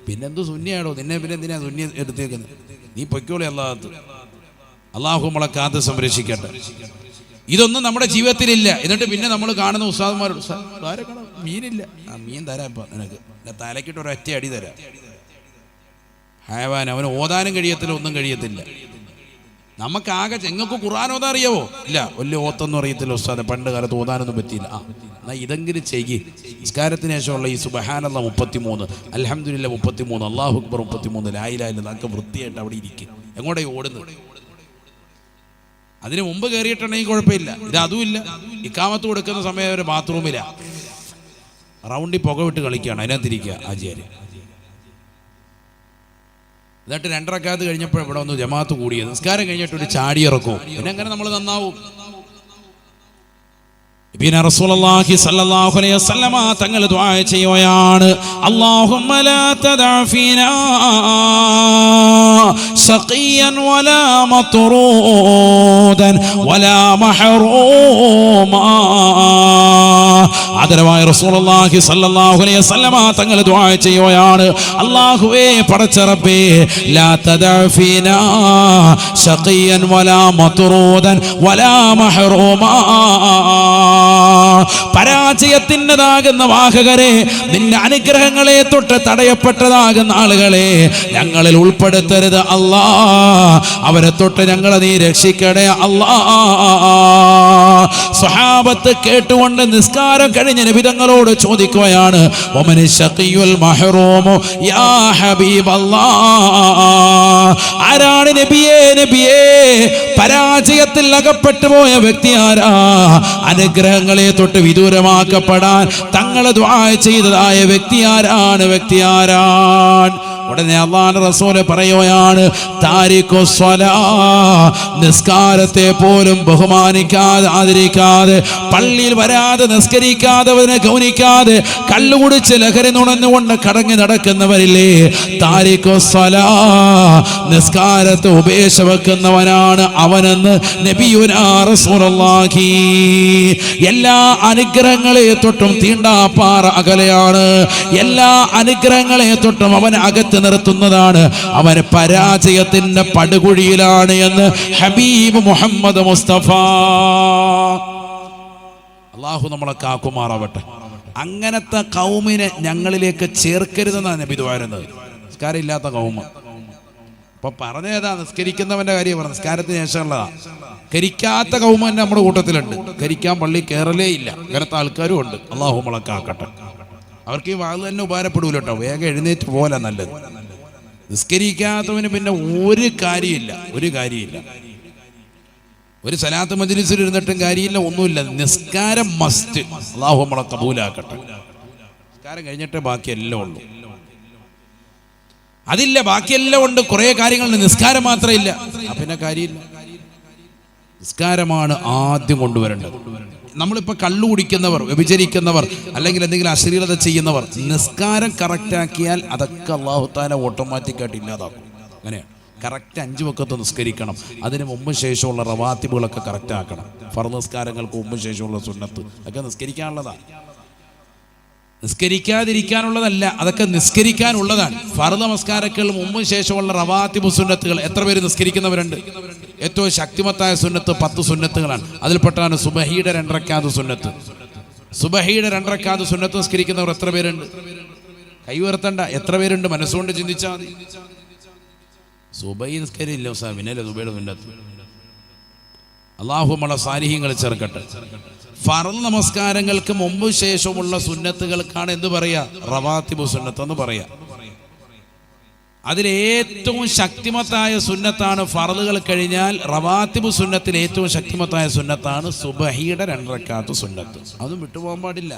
പിന്നെന്തു സുന്നിയാണോ നിന്നെ, പിന്നെ എന്തിനാ സുന്നി എടുത്തേക്കുന്നത്? നീ പൊയ്ക്കോളി. അള്ളാഹു നമ്മളെ കാത്ത് സംരക്ഷിക്കട്ടെ. ഇതൊന്നും നമ്മുടെ ജീവിതത്തിലില്ല. എന്നിട്ട് പിന്നെ നമ്മൾ കാണുന്ന ഉസ്താദുമാരോട് മീനില്ല, മീൻ തരാം ഇപ്പം നിനക്ക്, തലക്കിട്ട് ഒരൊറ്റ അടി തരാം. ഹയവാൻ അവന് ഓതാനും കഴിയത്തില്ല, ഒന്നും കഴിയത്തില്ല. നമുക്കാകെ നിങ്ങൾക്ക് ഖുർആൻ ഓതാൻ അറിയാവോ? ഇല്ല, വലിയ ഓത്തൊന്നും അറിയത്തില്ല ഉസ്താദെ, പണ്ട് കാലത്ത് ഓതാനൊന്നും പറ്റിയില്ല. എന്നാൽ ഇതെങ്കിലും ചെയ്യ്. നിസ്കാരത്തിന് ശേഷമുള്ള ഈ സുബ്ഹാനല്ലാഹ് 33, അൽഹംദുലില്ലാഹ് 33, അല്ലാഹു അക്ബർ 33, ലാ ഇലാഹ ഇല്ലല്ലാഹ്, നമുക്ക് വൃത്തിയായിട്ട് അവിടെ ഇരിക്കും. എങ്ങോട്ടേ ഓടുന്നത്? അതിന് മുമ്പ് കയറിയിട്ടുണ്ടെങ്കിൽ കുഴപ്പമില്ല. ഇത് അതുമില്ല. ഇക്കാമത്ത് കൊടുക്കുന്ന സമയം ഒരു ബാത്റൂമിലാണ്, റൗണ്ടിൽ പുക വിട്ട് കളിക്കുകയാണ്, അതിനകത്തിരിക്കുക ആചാര്യ. എന്നിട്ട് 2 റക്അത്ത് കഴിഞ്ഞപ്പോൾ ഇവിടെ ഒന്ന് ജമാഅത്ത് കൂടിയത്. നിസ്കാരം കഴിഞ്ഞിട്ട് ഒരു ചാടി ഇറക്കും. പിന്നെ അങ്ങനെ നമ്മൾ നന്നാവും. പിന്നെ റസൂലുള്ളാഹി സ്വല്ലല്ലാഹു അലൈഹി വസല്ലമ തങ്ങൾ ദുആ ചെയ്യുകയാണ്, അല്ലാഹുമ്മ ലാ തദഅ ഫീനാ ശഖിയൻ വലാ മത്റൂദൻ വലാ മഹ്റൂമാ. ആദരവായ റസൂലുള്ളാഹി സ്വല്ലല്ലാഹു അലൈഹി വസല്ലമ തങ്ങൾ ദുആ ചെയ്യുകയാണ്, അല്ലാഹുവേ പടച്ച റബ്ബേ, ലാ തദഅ ഫീനാ ശഖിയൻ വലാ മത്റൂദൻ വലാ മഹ്റൂമാ. പരാജയത്തിൻ്റെതാകുന്ന വാഹകരെ, നിന്റെ അനുഗ്രഹങ്ങളെ തൊട്ട് തടയപ്പെട്ടതാകുന്ന ആളുകളെ ഞങ്ങളിൽ ഉൾപ്പെടുത്തരുത് അല്ലാ. അവരെ തൊട്ട് ഞങ്ങളെ നീ രക്ഷിക്കണേ അല്ലാ. സ്വഹാബത്ത് കേട്ടുകൊണ്ട് നിസ്കാരം കഴിഞ്ഞ നബി തങ്ങളോട് ചോദിക്കുകയാണ്, വമനി ശഖിയുൽ മഹ്റൂമു യാ ഹബീബല്ലാഹ്. ആരാണ് നബിയേ, നബിയേ പരാജയത്തിൽ അകപ്പെട്ടു പോയ വ്യക്തി ആരാ? അനുഗ്രഹങ്ങളെ തൊട്ട് വിദൂരമാക്കപ്പെടാൻ തങ്ങൾ ദുആ ചെയ്തതായ വ്യക്തി ആരാണ്? വ്യക്തി ആരാണ്? ഉടനെ അല്ലാഹുവിന്റെ റസൂൽ പറയുകയാണ്, താരിഖു സ്വലാ, നിസ്കാരത്തെ പോലും ബഹുമാനിക്കാതെ ആദരിക്കാതെ, പള്ളിയിൽ വരാതെ നിസ്കരിക്കാതെ ഗൗനിക്കാതെ, കള്ളുകുടിച്ച് ലഹരി നുണഞ്ഞുകൊണ്ട് കടങ്ങി നടക്കുന്നവരില്ലേ, താരിഖു സ്വലാ, നിസ്കാരത്തെ ഉപേക്ഷ വെക്കുന്നവനാണ് അവനെന്ന് നബിയുനാ റസൂലുള്ളാഹി. എല്ലാ അനുഗ്രഹങ്ങളെ തൊട്ടും തീണ്ടാപ്പാറ അകലെയാണ്. എല്ലാ അനുഗ്രഹങ്ങളെ തൊട്ടും അവൻ അകത്ത് നിർത്തുന്നതാണ്. അവൻ പരാജയത്തിന്റെ പടുകുഴിയിലാണ് എന്ന് ഹബീബ് മുഹമ്മദ് മുസ്തഫ. അല്ലാഹു നമ്മളെ കാക്കുമാറാവട്ടെ. അങ്ങനത്തെ കൗമിനെ ഞങ്ങളിലേക്ക് ചേർക്കരുതെന്നാണ് നബി ദുആ ചെയ്യുന്നത്. നിസ്കാരം ഇല്ലാത്ത കൗമ. അപ്പൊ പറഞ്ഞേതാ? നിസ്കരിക്കുന്നവന്റെ കാര്യം പറഞ്ഞു, നിസ്കാരത്തിന് ശേഷമുള്ളതാ. കരിക്കാത്ത കൗമ നമ്മുടെ കൂട്ടത്തിലുണ്ട്. കരിക്കാൻ പള്ളി കയറലേ ഇല്ല. അങ്ങനത്തെ ആൾക്കാരും ഉണ്ട്. അല്ലാഹു നമ്മളെ കാക്കട്ടെ. അവർക്ക് ഈ വാള് തന്നെ ഉപകാരപ്പെടൂല കേട്ടോ. വേഗം എഴുന്നേറ്റ് പോലെ നല്ലത്. നിസ്കരിക്കാത്തവന് പിന്നെ ഒരു കാര്യമില്ല, ഒരു കാര്യമില്ല. ഒരു സലാത്ത് മജ്ലിസിൽ ഇരുന്നിട്ടും കാര്യമില്ല, ഒന്നുമില്ല. നിസ്കാരം മസ്റ്റ്. അല്ലാഹു നമ്മളെ കബൂലാക്കട്ടെ. നിസ്കാരം കഴിഞ്ഞിട്ടേ ബാക്കിയെല്ലാം ഉള്ളൂ. അതില്ല, ബാക്കിയെല്ലാം ഉണ്ട്. കുറെ കാര്യങ്ങളുണ്ട്, നിസ്കാരം മാത്രമില്ല. പിന്നെ കാര്യമില്ല. നിസ്കാരമാണ് ആദ്യം കൊണ്ടുവരേണ്ടത്. നമ്മളിപ്പോൾ കള്ളു കുടിക്കുന്നവർ, വ്യഭിചരിക്കുന്നവർ, അല്ലെങ്കിൽ എന്തെങ്കിലും അശ്ലീലത ചെയ്യുന്നവർ നിസ്കാരം കറക്റ്റാക്കിയാൽ അതൊക്കെ അല്ലാഹു തആല ഓട്ടോമാറ്റിക്കായിട്ട് ഇല്ലാതാക്കും. അങ്ങനെയാണ്. കറക്റ്റ് 5 വഖത്ത് നിസ്കരിക്കണം. അതിന് മുമ്പ് ശേഷമുള്ള റവാത്തിബുകളൊക്കെ കറക്റ്റ് ആക്കണം. ഫർദ് നിസ്കാരങ്ങൾക്ക് മുമ്പ് ശേഷമുള്ള സുന്നത്ത് ഒക്കെ നിസ്കരിക്കാനുള്ളതാണ്. നിസ്കരിക്കാതിരിക്കാനുള്ളതല്ല, അതൊക്കെ നിസ്കരിക്കാനുള്ളതാണ്. ഫർദ് നമസ്കാരങ്ങൾ മുമ്പ് ശേഷമുള്ള റവാത്തിബ് സുന്നത്തുകൾ എത്ര പേര് നിസ്കരിക്കുന്നവരുണ്ട്? ഏറ്റവും ശക്തിമത്തായ സുന്നത്ത് 10 സുന്നത്തുകളാണ്. അതിൽപ്പെട്ടാണ് സുബഹിയുടെ 2 റക്അത്ത് സുന്നത്ത്. സുബഹിയുടെ 2 റക്അത്ത് സുന്നത്ത് നിസ്കരിക്കുന്നവർ എത്ര പേരുണ്ട്? കൈ ഉയർത്തണ്ട. എത്ര പേരുണ്ട്? മനസ്സുകൊണ്ട് ചിന്തിച്ചാൽ മതി. സുബഹി നിസ്കരില്ല പിന്നല്ലേ സുബഹിയുടെ സുന്നത്ത്. അല്ലാഹു നമ്മളെ സാലിഹീങ്ങൾ ചേർക്കട്ടെ. ഫർദ് നമസ്കാരങ്ങൾക്ക് മുമ്പ് ശേഷമുള്ള സുന്നത്തുകൾക്കാണ് എന്ത് പറയാ? റവാത്തിബ് സുന്നത്ത് എന്ന് പറയാ. അതിലേറ്റവും ശക്തിമത്തായ സുന്നത്താണ് ഫർളുകൾ കഴിഞ്ഞാൽ റവാത്തിബ് സുന്നത്തിൽ ഏറ്റവും ശക്തിമത്തായ സുന്നത്താണ് സുബഹിയുടെ 2 റക്അത്ത് സുന്നത്ത്. അതും വിട്ടുപോകാൻ പാടില്ല.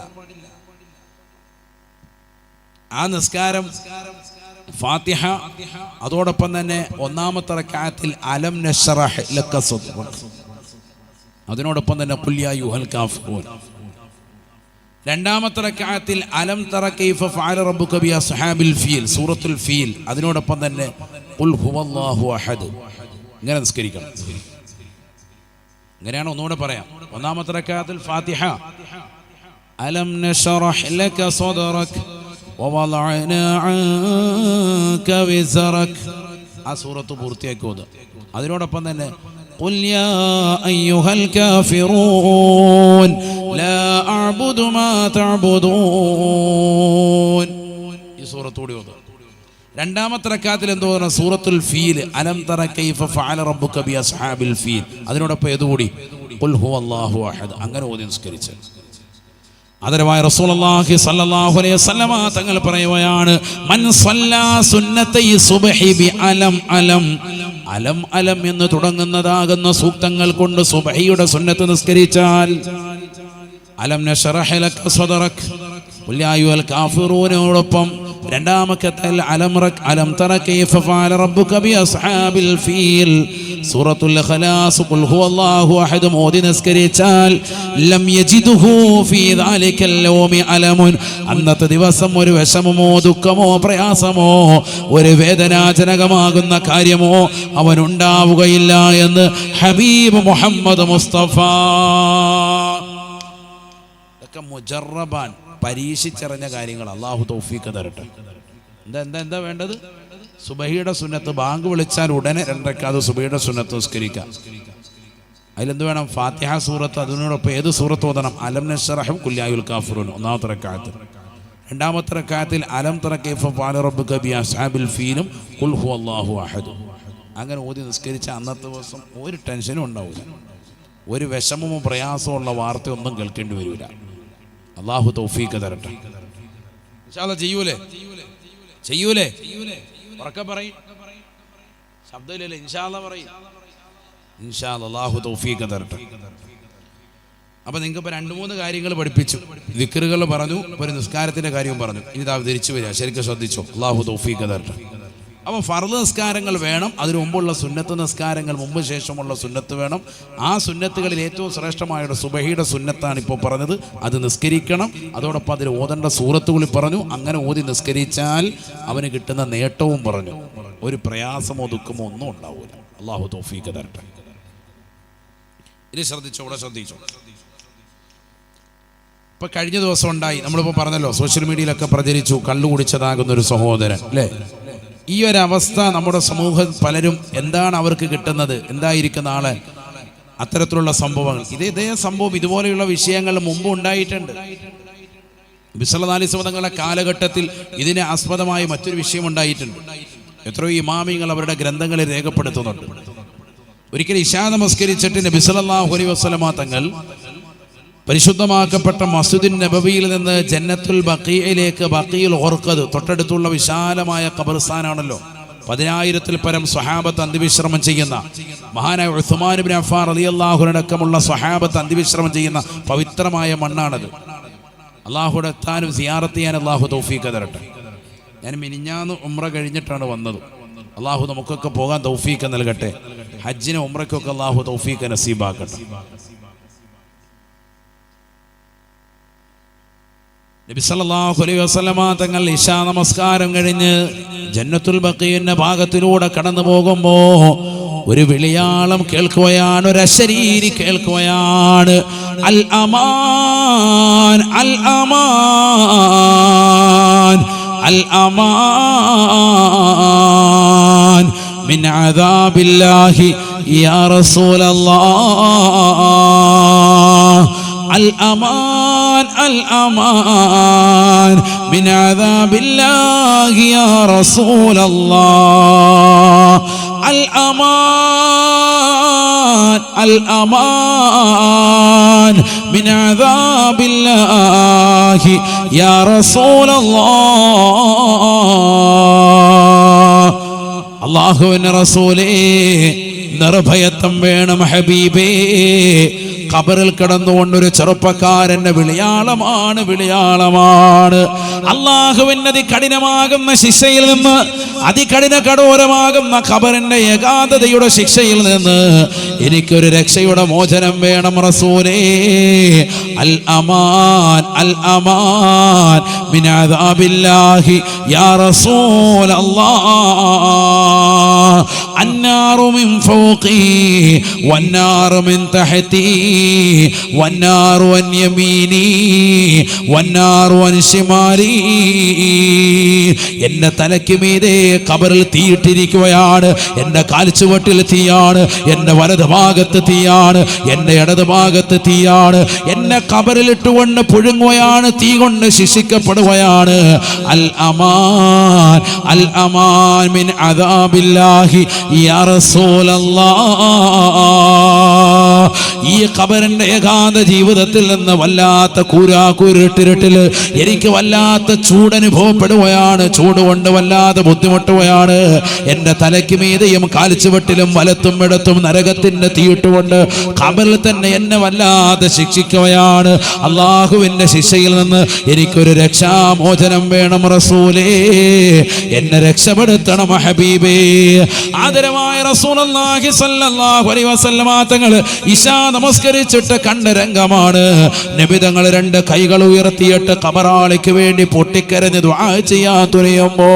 ആ നിസ്കാരം ഫാത്തിഹ, അതോടൊപ്പം തന്നെ 1ാമത്തെ റക്അത്തിൽ അലം നശ്റഹ് ലക സദ്റക്, അതിനോടൊപ്പം തന്നെ ഖുൽ യാ അയ്യുഹൽ കാഫിറൂൻ. 2ാമത്തെ റക്അത്തിൽ അലം തറ കൈഫ ഫഅല റബ്ബുക ബി അസ്ഹാബിൽ ഫീൽ, സൂറത്തുൽ ഫീൽ, അതിനോടൊപ്പം തന്നെ ഖുൽ ഹുവല്ലാഹു അഹദ്. ഇങ്ങനെ നിസ്കരിക്കണം. ഇങ്ങനെയാണ്. ഒന്നുകൂടെ പറയാം. 1ാമത്തെ റക്അത്തിൽ ഫാത്തിഹ, അലം നശ്റഹ് ലക സദ്റക് വവളഅനാ അൻക വിസ്റക്, ആ സൂറത്ത് പൂർത്തിയാക്കി ഓതുക. അതിനോടൊപ്പം തന്നെ ഖുൽ യാ അയ്യുഹൽ കാഫിറൂൻ ലാ അഅ്ബുദു മാ തഅ്ബുദൂൻ, ഈ സൂറത്ത് കൂടി ഓതുക. 2ാമത്തെ റക്അത്തിൽ എന്തോ പറഞ്ഞ സൂറത്തുൽ ഫീൽ, അലം തറ കൈഫ ഫഅല റബ്ബുക ബി അസ്ഹാബിൽ ഫീൽ, അതിനോടൊപ്പം ഏതുകൂടി ഖുൽ ഹുവല്ലാഹു അഹദ്. അങ്ങനെ ഓതി നിസ്കരിച്ച് ആദരവായ റസൂലുള്ളാഹി സ്വല്ലല്ലാഹു അലൈഹി വസല്ലമ തങ്ങൾ പറയുകയാണ്, മൻ സ്വല്ലാ സുന്നത്തൈ സുബ്ഹി ബി അലം അലം, അലം അലം എന്ന് തുടങ്ങുന്നതാകുന്ന സൂക്തങ്ങൾ കൊണ്ട് സുബ്ഹിയുടെ സുന്നത്ത് നിസ്കരിച്ചാൽ, അലം നശ്റഹ് ലക സദ്റക് ഖുൽ യാ അയ്യുഹൽ കാഫിറൂനോടൊപ്പം 2ാമത്തെ അലം തറ കൈഫ ഫഅല റബ്ബുക ബി അസ്ഹാബിൽ ഫീൽ, സൂറത്തുൽ ഇഖ്ലാസ് ഖുൽ ഹുവല്ലാഹു അഹദ് ഓതി നിസ്കരിച്ചാൽ ലം യജിദുഹു ഫീ ദാലികൽ യൗമി അലമുൻ, അന്നത്തെ ദിവസം ഒരു വിഷമമോ ദുഃഖമോ പ്രയാസമോ ഒരു വേദനാജനകമാകുന്ന കാര്യമോ അവനുണ്ടാവുകയില്ല എന്ന് ഹബീബ് മുഹമ്മദ് മുസ്തഫ. ഇതൊക്കെ മുജറബാൻ, പരീക്ഷിച്ചറിഞ്ഞ കാര്യങ്ങൾ. അള്ളാഹു തൗഫീഖ് തരട്ടെ. എന്താ വേണ്ടത്? സുബഹിയുടെ സുന്നത്ത് ബാങ്ക് വിളിച്ചാൽ ഉടനെ 2 റക്അത്ത് സുബഹിയുടെ സുന്നത്ത് നിസ്കരിക്കാം. അതിലെന്ത് വേണം? ഫാത്തിഹ സൂറത്ത്, അതിനോടൊപ്പം ഏത് സൂറത്ത് ഓതണം? അലം നശ്റഹും ഖുൽ യാ അയ്യുൽ കാഫിറൂൻ ഒന്നാമത്തെ റക്അത്ത്. രണ്ടാമത്തെ റക്അത്തിൽ അലം തറ കൈഫ ഫഅല റബ്ബുക ബി അസ്ഹാബിൽ ഫീലും ഖുൽ ഹുവല്ലാഹു അഹദ്. അങ്ങനെ ഓതി നിസ്കരിച്ച അന്നത്തെ ദിവസം ഒരു ടെൻഷനും ഉണ്ടാവില്ല, ഒരു വിഷമമോ പ്രയാസമോ ഉള്ള വാർത്തയൊന്നും കേൾക്കേണ്ടി വരില്ല. അള്ളാഹു തൗഫീഖ് തരട്ടെ. ഇൻഷാ അല്ലാഹ് ചെയ്യൂലേ? ഉറക്കെ പറയും, ശബ്ദമില്ലല്ലേ? ഇൻഷാ അല്ലാഹ് പറയും. ഇൻഷാ അല്ലാഹ് അള്ളാഹു തൗഫീഖ് തരട്ടെ. അപ്പൊ നിങ്ങൾക്ക് ഇപ്പൊ 2-3 കാര്യങ്ങൾ പഠിപ്പിച്ചു. ദിക്റുകൾ പറഞ്ഞു, ഒരു നിസ്കാരത്തിന്റെ കാര്യവും പറഞ്ഞു. ഇനി ഇതാ തിരിച്ചു വരിക, ശരിക്കും ശ്രദ്ധിച്ചോ. അള്ളാഹു തൗഫീഖ് തരട്ടെ. അപ്പോൾ ഫർദ് നിസ്കാരങ്ങൾ വേണം, അതിനു മുമ്പുള്ള സുന്നത്ത് നിസ്കാരങ്ങൾ, മുമ്പ് ശേഷമുള്ള സുന്നത്ത് വേണം. ആ സുന്നത്തുകളിൽ ഏറ്റവും ശ്രേഷ്ഠമായ സുബഹിയുടെ സുന്നത്താണ് ഇപ്പോൾ പറഞ്ഞത്, അത് നിസ്കരിക്കണം. അതോടൊപ്പം അതിൽ ഓതേണ്ട സൂറത്തുകളിൽ പറഞ്ഞു. അങ്ങനെ ഓതി നിസ്കരിച്ചാൽ അവന് കിട്ടുന്ന നേട്ടവും പറഞ്ഞു. ഒരു പ്രയാസമോ ദുഃഖമോ ഒന്നും ഉണ്ടാവില്ല. അള്ളാഹു തൗഫീഖ് തരട്ടെ. ഇനി ശ്രദ്ധിച്ചോ. ഇപ്പൊ കഴിഞ്ഞ ദിവസം ഉണ്ടായി, നമ്മളിപ്പോൾ പറഞ്ഞല്ലോ, സോഷ്യൽ മീഡിയയിലൊക്കെ പ്രചരിച്ചു, കള്ളു കുടിച്ചതാകുന്ന ഒരു സഹോദരൻ അല്ലേ? ഈ ഒരു അവസ്ഥ നമ്മുടെ സമൂഹം പലരും എന്താണ് അവർക്ക് കിട്ടുന്നത്, എന്തായിരിക്കും നാളെ അത്തരത്തിലുള്ള സംഭവങ്ങൾ. ഇതേ സംഭവം, ഇതുപോലെയുള്ള വിഷയങ്ങൾ മുമ്പ് ഉണ്ടായിട്ടുണ്ട്. നബി സല്ലല്ലാഹു അലൈഹി വസല്ലം തങ്ങളുടെ കാലഘട്ടത്തിൽ ഇതിനെ ആസ്പദമായി മറ്റൊരു വിഷയം ഉണ്ടായിട്ടുണ്ട്. എത്രയോ ഇമാമിങ്ങൾ അവരുടെ ഗ്രന്ഥങ്ങളിൽ രേഖപ്പെടുത്തുന്നുണ്ട്. ഒരിക്കലും ഇശാ നമസ്കരിച്ചിട്ട് നബി സല്ലല്ലാഹു അലൈഹി വസല്ലം തങ്ങൾ പരിശുദ്ധമാക്കപ്പെട്ട മസ്ജിദുൻ നബവിയിൽ നിന്ന് ജന്നത്തുൽ ബഖീഇലേക്ക്, ബഖീഉൽ ഖർഖദ് തൊട്ടടുത്തുള്ള വിശാലമായ ഖബർസ്ഥാനാണല്ലോ, 10,000-ൽ പരം സ്വഹാബത്ത് അന്ത്യവിശ്രമം ചെയ്യുന്ന, മഹാനായ ഉസ്മാൻ ഇബ്നു അഫ്ഫാൻ റളിയല്ലാഹു അൻഹു അടക്കമുള്ള സ്വഹാബത്ത് അന്ത്യവിശ്രമം ചെയ്യുന്ന പവിത്രമായ മണ്ണാണത്. അള്ളാഹുടെ എത്താനും സിയാറത്ത് ചെയ്യാൻ അള്ളാഹു തൗഫീഖ് തരട്ടെ. ഞാൻ മിനിഞ്ഞാന്ന് ഉംറ കഴിഞ്ഞിട്ടാണ് വന്നത്. അള്ളാഹു നമുക്കൊക്കെ പോകാൻ തൗഫീഖ് നൽകട്ടെ. ഹജ്ജിന് ഉംറയ്ക്കൊക്കെ അള്ളാഹു തൗഫീഖ് നസീബാക്കട്ടെ. നബി സല്ലല്ലാഹു അലൈഹി വസല്ലമ തങ്ങൾ ഇശാ നമസ്കാരം കഴിഞ്ഞ് ജന്നത്തുൽ ബഖീഇന്റെ ഭാഗത്തിലൂടെ കടന്നു പോകുമ്പോ ഒരു വിളിയാളം കേൾക്കുകയാണ്, ഒരു അശരീരി കേൾക്കുകയാണ്. അൽ അമാൻ, അൽ അമാൻ, അൽ അമാൻ മിൻ അദാബില്ലാഹി യാ റസൂലല്ലാഹ്. അൽ അമാൻ, അൽ അമാൻ മിൻ അദാബില്ലാഹി യാ റസൂലല്ലാഹ്. അൽ അമാൻ, അൽ അമാൻ മിൻ അദാബില്ലാഹി യാ റസൂലല്ലാഹ്. അല്ലാഹുവിന്റെ റസൂലേ, നിർഭയത്വം വേണം ഹബീബേ. ഖബറിൽ കിടന്നുകൊണ്ടൊരു ചെറുപ്പക്കാരന്റെ വിളിയാളമാണ്. അള്ളാഹുവിന്റെ അതികഠിനമാകുന്ന ശിക്ഷയിൽ നിന്ന്, അതികഠിന കഠോരമാകുന്ന ഖബറിന്റെ ഏകാന്തതയുടെ ശിക്ഷയിൽ നിന്ന് എനിക്കൊരു രക്ഷയുടെ മോചനം വേണം റസൂലേ. അൽ അമാൻ, അൽ അമാൻ മിൻ അദാബില്ലാഹി യാ റസൂലല്ലാഹ്. അന്നാറു മിൻ ഫൗഖി വന്നാറു മിൻ തഹതി വന്നാറു അൻ യമീനി വന്നാറു അൻ ശിമാലി. എന്റെ തലയ്ക്ക് മീതെ ഖബറിൽ തീയിട്ടിരിക്കുകയാണ്. എന്റെ കാൽച്ചുവട്ടിൽ തീയാണ്, എന്റെ വലത് ഭാഗത്ത് തീയാണ്, എന്റെ ഇടത് ഭാഗത്ത് തീയാണ്. എന്നെ ഖബറിലിട്ടുകൊണ്ട് പുഴുങ്ങുകയാണ്, തീ കൊണ്ട് ശിക്ഷിക്കപ്പെടുകയാണ്. അൽ അമാൻ, അൽ അമാൻ മിൻ അദാബില്ലാഹി യാ റസൂലല്ലാഹ്. ഈ ഖബറിന്റെ ഏകാന്ത ജീവിതത്തിൽ നിന്ന് വല്ലാത്ത കൂരാക്കൂരിട്ടിരുട്ടിൽ എനിക്ക് വല്ലാത്ത ചൂടനുഭവപ്പെടുകയാണ്. ചൂട് കൊണ്ട് വല്ലാതെ ബുദ്ധിമുട്ടുകയാണ്. എൻ്റെ തലയ്ക്ക് മീതെയും കാൽച്ചുവട്ടിലും വലത്തും ഇടത്തും നരകത്തിന്റെ തീയിട്ടുകൊണ്ട് ഖബറിൽ തന്നെ എന്നെ വല്ലാതെ ശിക്ഷിക്കുകയാണ്. അള്ളാഹുവിന്റെ ശിക്ഷയിൽ നിന്ന് എനിക്കൊരു രക്ഷാമോചനം വേണം റസൂലേ, എന്നെ രക്ഷപ്പെടുത്തണം ഹബീബേ. ആദരമായ റസൂലുള്ളാഹി സ്വല്ലല്ലാഹു അലൈഹി വസല്ലമ തങ്ങൾ ഇശാ നമസ്കരിച്ചിട്ട് കണ്ട രംഗമാണ്. നബി തങ്ങൾ രണ്ട് കൈകൾ ഉയർത്തിയിട്ട് ഖബറാളിക്ക് വേണ്ടി പൊട്ടിക്കരഞ്ഞ് ദുആ ചെയ്യാൻ തുനിയുമ്പോ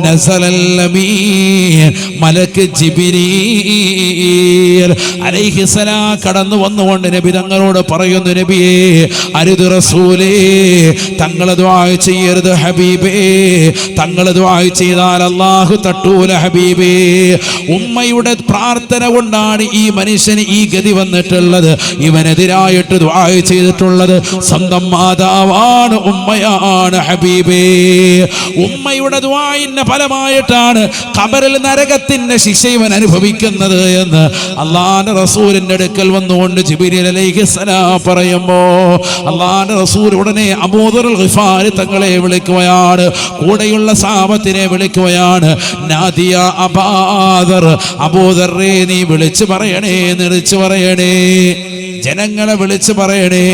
നസലൽ അമീൻ മലക്ക് ജിബ്രീൽ അലൈഹിസ്സലാം കടന്നു വന്നുകൊണ്ട് നബി തങ്ങളോട് പറയുന്നു, നബിയേ അരുത് റസൂലേ, തങ്ങൾ ദുആ ചെയ്യരുത് ഹബീബേ, തങ്ങൾ ദുആ ചെയ്താൽ അല്ലാഹു തട്ടൂല ഹബീബേ. ഉമ്മയുടെ പ്രാർത്ഥന കൊണ്ടാണ് ഈ മനുഷ്യന് ഈ ഗതി വന്നിട്ടുള്ളത്. ഇവനെതിരായിട്ട് ദുആ ചെയ്തിട്ടുള്ളത് സ്വന്തം മാതാവാണ്, ഉമ്മയാണ് ഹബീബേ. ഉമ്മയുടെ ദുആഇന്റെ ഫലമായിട്ടാണ് ഖബറിൽ നരകത്തിന്റെ ശിക്ഷ ഇവൻ അനുഭവിക്കുന്നത് എന്ന് അല്ലാഹുവിന്റെ റസൂലിന്റെ അടുക്കൽ വന്നുകൊണ്ട് ജിബ്രീൽ അലൈഹിസ്സലാം പറയുമ്പോ അല്ലാഹുവിന്റെ റസൂൽ ഉടനെ അബൂദർ ഗിഫാരി തങ്ങളെ വിളിക്കുകയാണ്, കൂടെയുള്ള സഹാബത്തിനെ വിളിക്കുകയാണ്. നാദിയ അബൂദർ, അബൂദറേ നീ വിളിച്ചു പറയണേ, വിളിച്ചു പറയണേ, ജനങ്ങളെ വിളിച്ചു പറയണേ,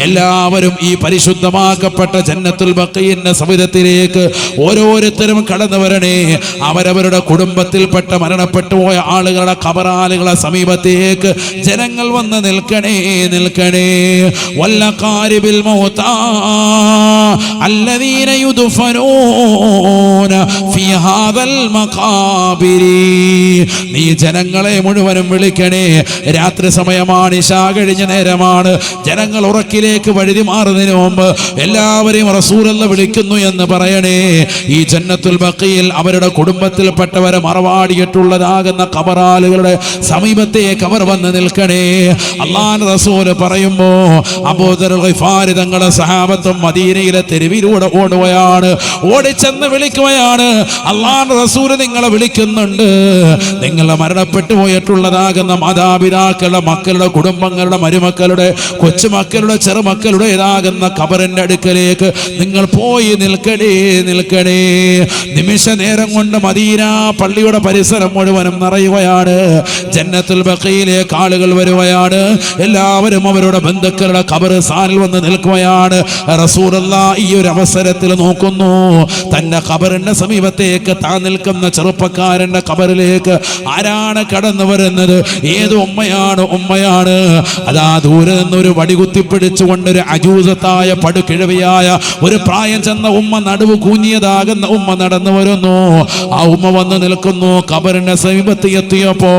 എല്ലാവരും ഈ പരിശുദ്ധമാക്കപ്പെട്ട ജന്നത്തുൽ ബഖീന്റെ സവിധത്തിലേക്ക് ഓരോരുത്തരും കടന്നു വരണേ. അവരവരുടെ കുടുംബത്തിൽപ്പെട്ട മരണപ്പെട്ടു പോയ ആളുകളുടെ ഖബറാളുകളെ സമീപത്തേക്ക് ജനങ്ങൾ വന്ന് നിൽക്കണേ, നിൽക്കണേ. വല്ലഖാരിബിൽ മൗതാ അല്ലദീന യുദ്ഫനൂന ഫീ ഹാദൽ മഖാബിരി. നീ ജനങ്ങളെ മുഴുവനും വിളിക്കണേ. രാത്രി സമയമാണ്, ഇശാ കഴിഞ്ഞ നേരമാണ്. ജനങ്ങൾ ഉറക്കിലേക്ക് വഴുതി മാറുന്നതിന് മുമ്പ് എല്ലാവരെയും റസൂലല്ലാഹ് വിളിക്കുന്നു എന്ന് പറയണേ. ഈ ജന്നത്തുൽ ബഖീൽ അവരുടെ കുടുംബത്തിൽപ്പെട്ടവരെ മറവാടിയിട്ടുള്ളതാകുന്ന ഖബറാളുകളുടെ സമീപത്തേക്ക് അവർ വന്ന് നിൽക്കണേ. അല്ലാഹുവിന്റെ റസൂൽ പറയുമ്പോ അബൂദർ ഗിഫാരി തങ്ങളുടെ സഹാബത്തും മദീനയിലെ തെരുവിലൂടെ ഓടുകയാണ്. ഓടിച്ചെന്ന് വിളിക്കുകയാണ്, അല്ലാഹുവിന്റെ റസൂൽ നിങ്ങളെ വിളിക്കുന്നുണ്ട്. നിങ്ങളെ മരണപ്പെട്ടു പോയിട്ടുള്ളതാകുന്ന മാതാപിതാക്കളുടെ മക്കളുടെ കുടുംബങ്ങളുടെ മരുമക്കളുടെ കൊച്ചുമക്കളുടെ ചെറുമക്കളുടേതാകുന്ന ഖബറിന്റെ അടുക്കലേക്ക് നിങ്ങൾ പോയി നിൽക്കണേ, നിൽക്കണേ. നിമിഷ നേരം കൊണ്ട് മദീന പള്ളിയുടെ പരിസരം മുഴുവനും നിറയുകയാണ്. ജന്നത്തുൽ ബഖീലേക്ക് ആളുകൾ വരുകയാണ്. എല്ലാവരും അവരുടെ ബന്ധുക്കളുടെ ഖബർസ്ഥാനിൽ വന്ന് നിൽക്കുകയാണ്. റസൂലുള്ളാഹി ഈ ഒരു അവസരത്തിൽ നോക്കുന്നു, തന്റെ ഖബറിന്റെ സമീപത്തേക്ക് താൻ നിൽക്കുന്ന ചെറുപ്പക്കാരന്റെ ഖബറിലേക്ക് ആരാണ് കടന്നു വരുന്നത്? ഏത് ഉമ്മയാണ്? ഉമ്മയാണ്. അതാ ദൂരെ നിന്നൊരു വടി കുത്തിപ്പിടിച്ചുകൊണ്ട് ഒരു അജൂസത്തായ പടുകിഴവിയായ ഒരു പ്രായം ചെന്ന ഉമ്മ, നടുവ് കൂഞ്ഞിയതാകുന്ന ഉമ്മ നടന്നു വരുന്നു. ആ ഉമ്മ വന്ന് നിൽക്കുന്നു. ഖബറിന്റെ സമീപത്ത് എത്തിയപ്പോ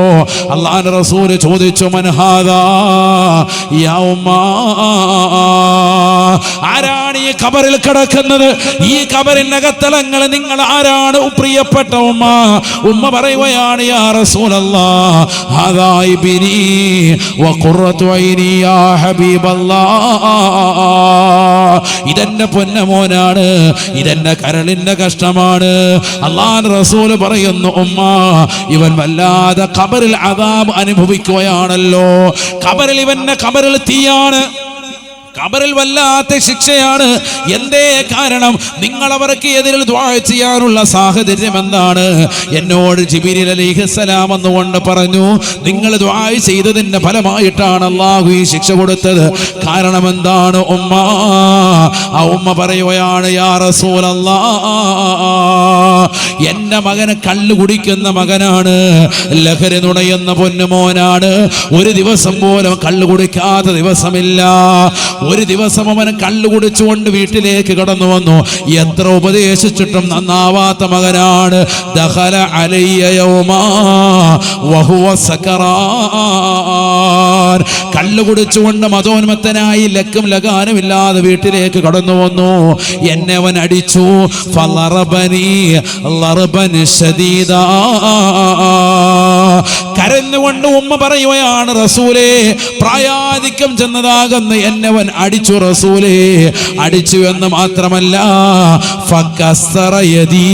അല്ലാഹുവിന്റെ റസൂൽ ചോദിച്ചു, മൻ ഹാദാ യാ ഉമ്മ, ആരാണ് ഈ ഖബറിൽ കിടക്കുന്നത്? ഈ ഖബറിനകത്തളങ്ങൾ നിങ്ങൾ ആരാണ് പ്രിയപ്പെട്ട ഉമ്മ? ഉമ്മ പറയുകയാണ്, യാ റസൂലല്ലാഹ് ഹാദാ ഇബ്നി വ ഖുറത്തു ഐനി യാ ഹബീബല്ലാഹ്. ഇതെന്റെ പൊന്നമോനാണ്, ഇതെന്റെ കരളിന്റെ കഷ്ടമാണ്. അല്ലാഹുവിന്റെ റസൂൽ പറയുന്നു, ഉമ്മ ഇവൻ വല്ലാതെ ഖബറിൽ അദാബ് അനുഭവിക്കുകയാണല്ലോ. ഖബറിൽ ഖബറിൽ തീയാണ്, ഖബറിൽ വല്ലാത്ത ശിക്ഷയാണ്. എന്തേ കാരണം? നിങ്ങൾ അവർക്ക് എതിരിൽ ദുആ ചെയ്യാനുള്ള സാഹചര്യം എന്താണ്? എന്നോട് ജിബ്രീൽ അലൈഹിസ്സലാം വന്നുകൊണ്ട് പറഞ്ഞു, നിങ്ങൾ ദുആ ചെയ്തതിന്റെ ഫലമായിട്ടാണ് അല്ലാഹു ഈ ശിക്ഷ കൊടുത്തത്. കാരണം എന്താണ് ഉമ്മ? ആ ഉമ്മ പറയുകയാണ്, യാ റസൂലല്ലാഹ്, എന്റെ മകന് കള്ളു കുടിക്കുന്ന മകനാണ്, ലഹരി നുണയുന്ന പൊന്നുമോനാണ്. ഒരു ദിവസം പോലും കള്ളു കുടിക്കാത്ത ദിവസമില്ല. ഒരു ദിവസം അവൻ കള്ളു കുടിച്ചുകൊണ്ട് വീട്ടിലേക്ക് കടന്നു വന്നു. എത്ര ഉപദേശിച്ചിട്ടും നന്നാവാത്ത മകനാണ്. ദഖല അലയ്യ യൗമാ വഹുവ സകറാൻ. കള്ളു കുടിച്ചുകൊണ്ട് മതോന്മത്തനായി ലക്കും ലഗാനുമില്ലാതെ വീട്ടിലേക്ക് കടന്നു വന്നു. എന്നെ അവൻ അടിച്ചു. ഫളറബനി ലറബൻ ശദീദാ. കരഞ്ഞുകൊണ്ട് ഉമ്മ പറയുകയാണ്, റസൂലേ, പ്രായാധിക്യം ചെന്നതാകുന്ന എന്നവൻ അടിച്ചു റസൂലേ. അടിച്ചു എന്ന് മാത്രമല്ല, ഫകസ്സറ യദി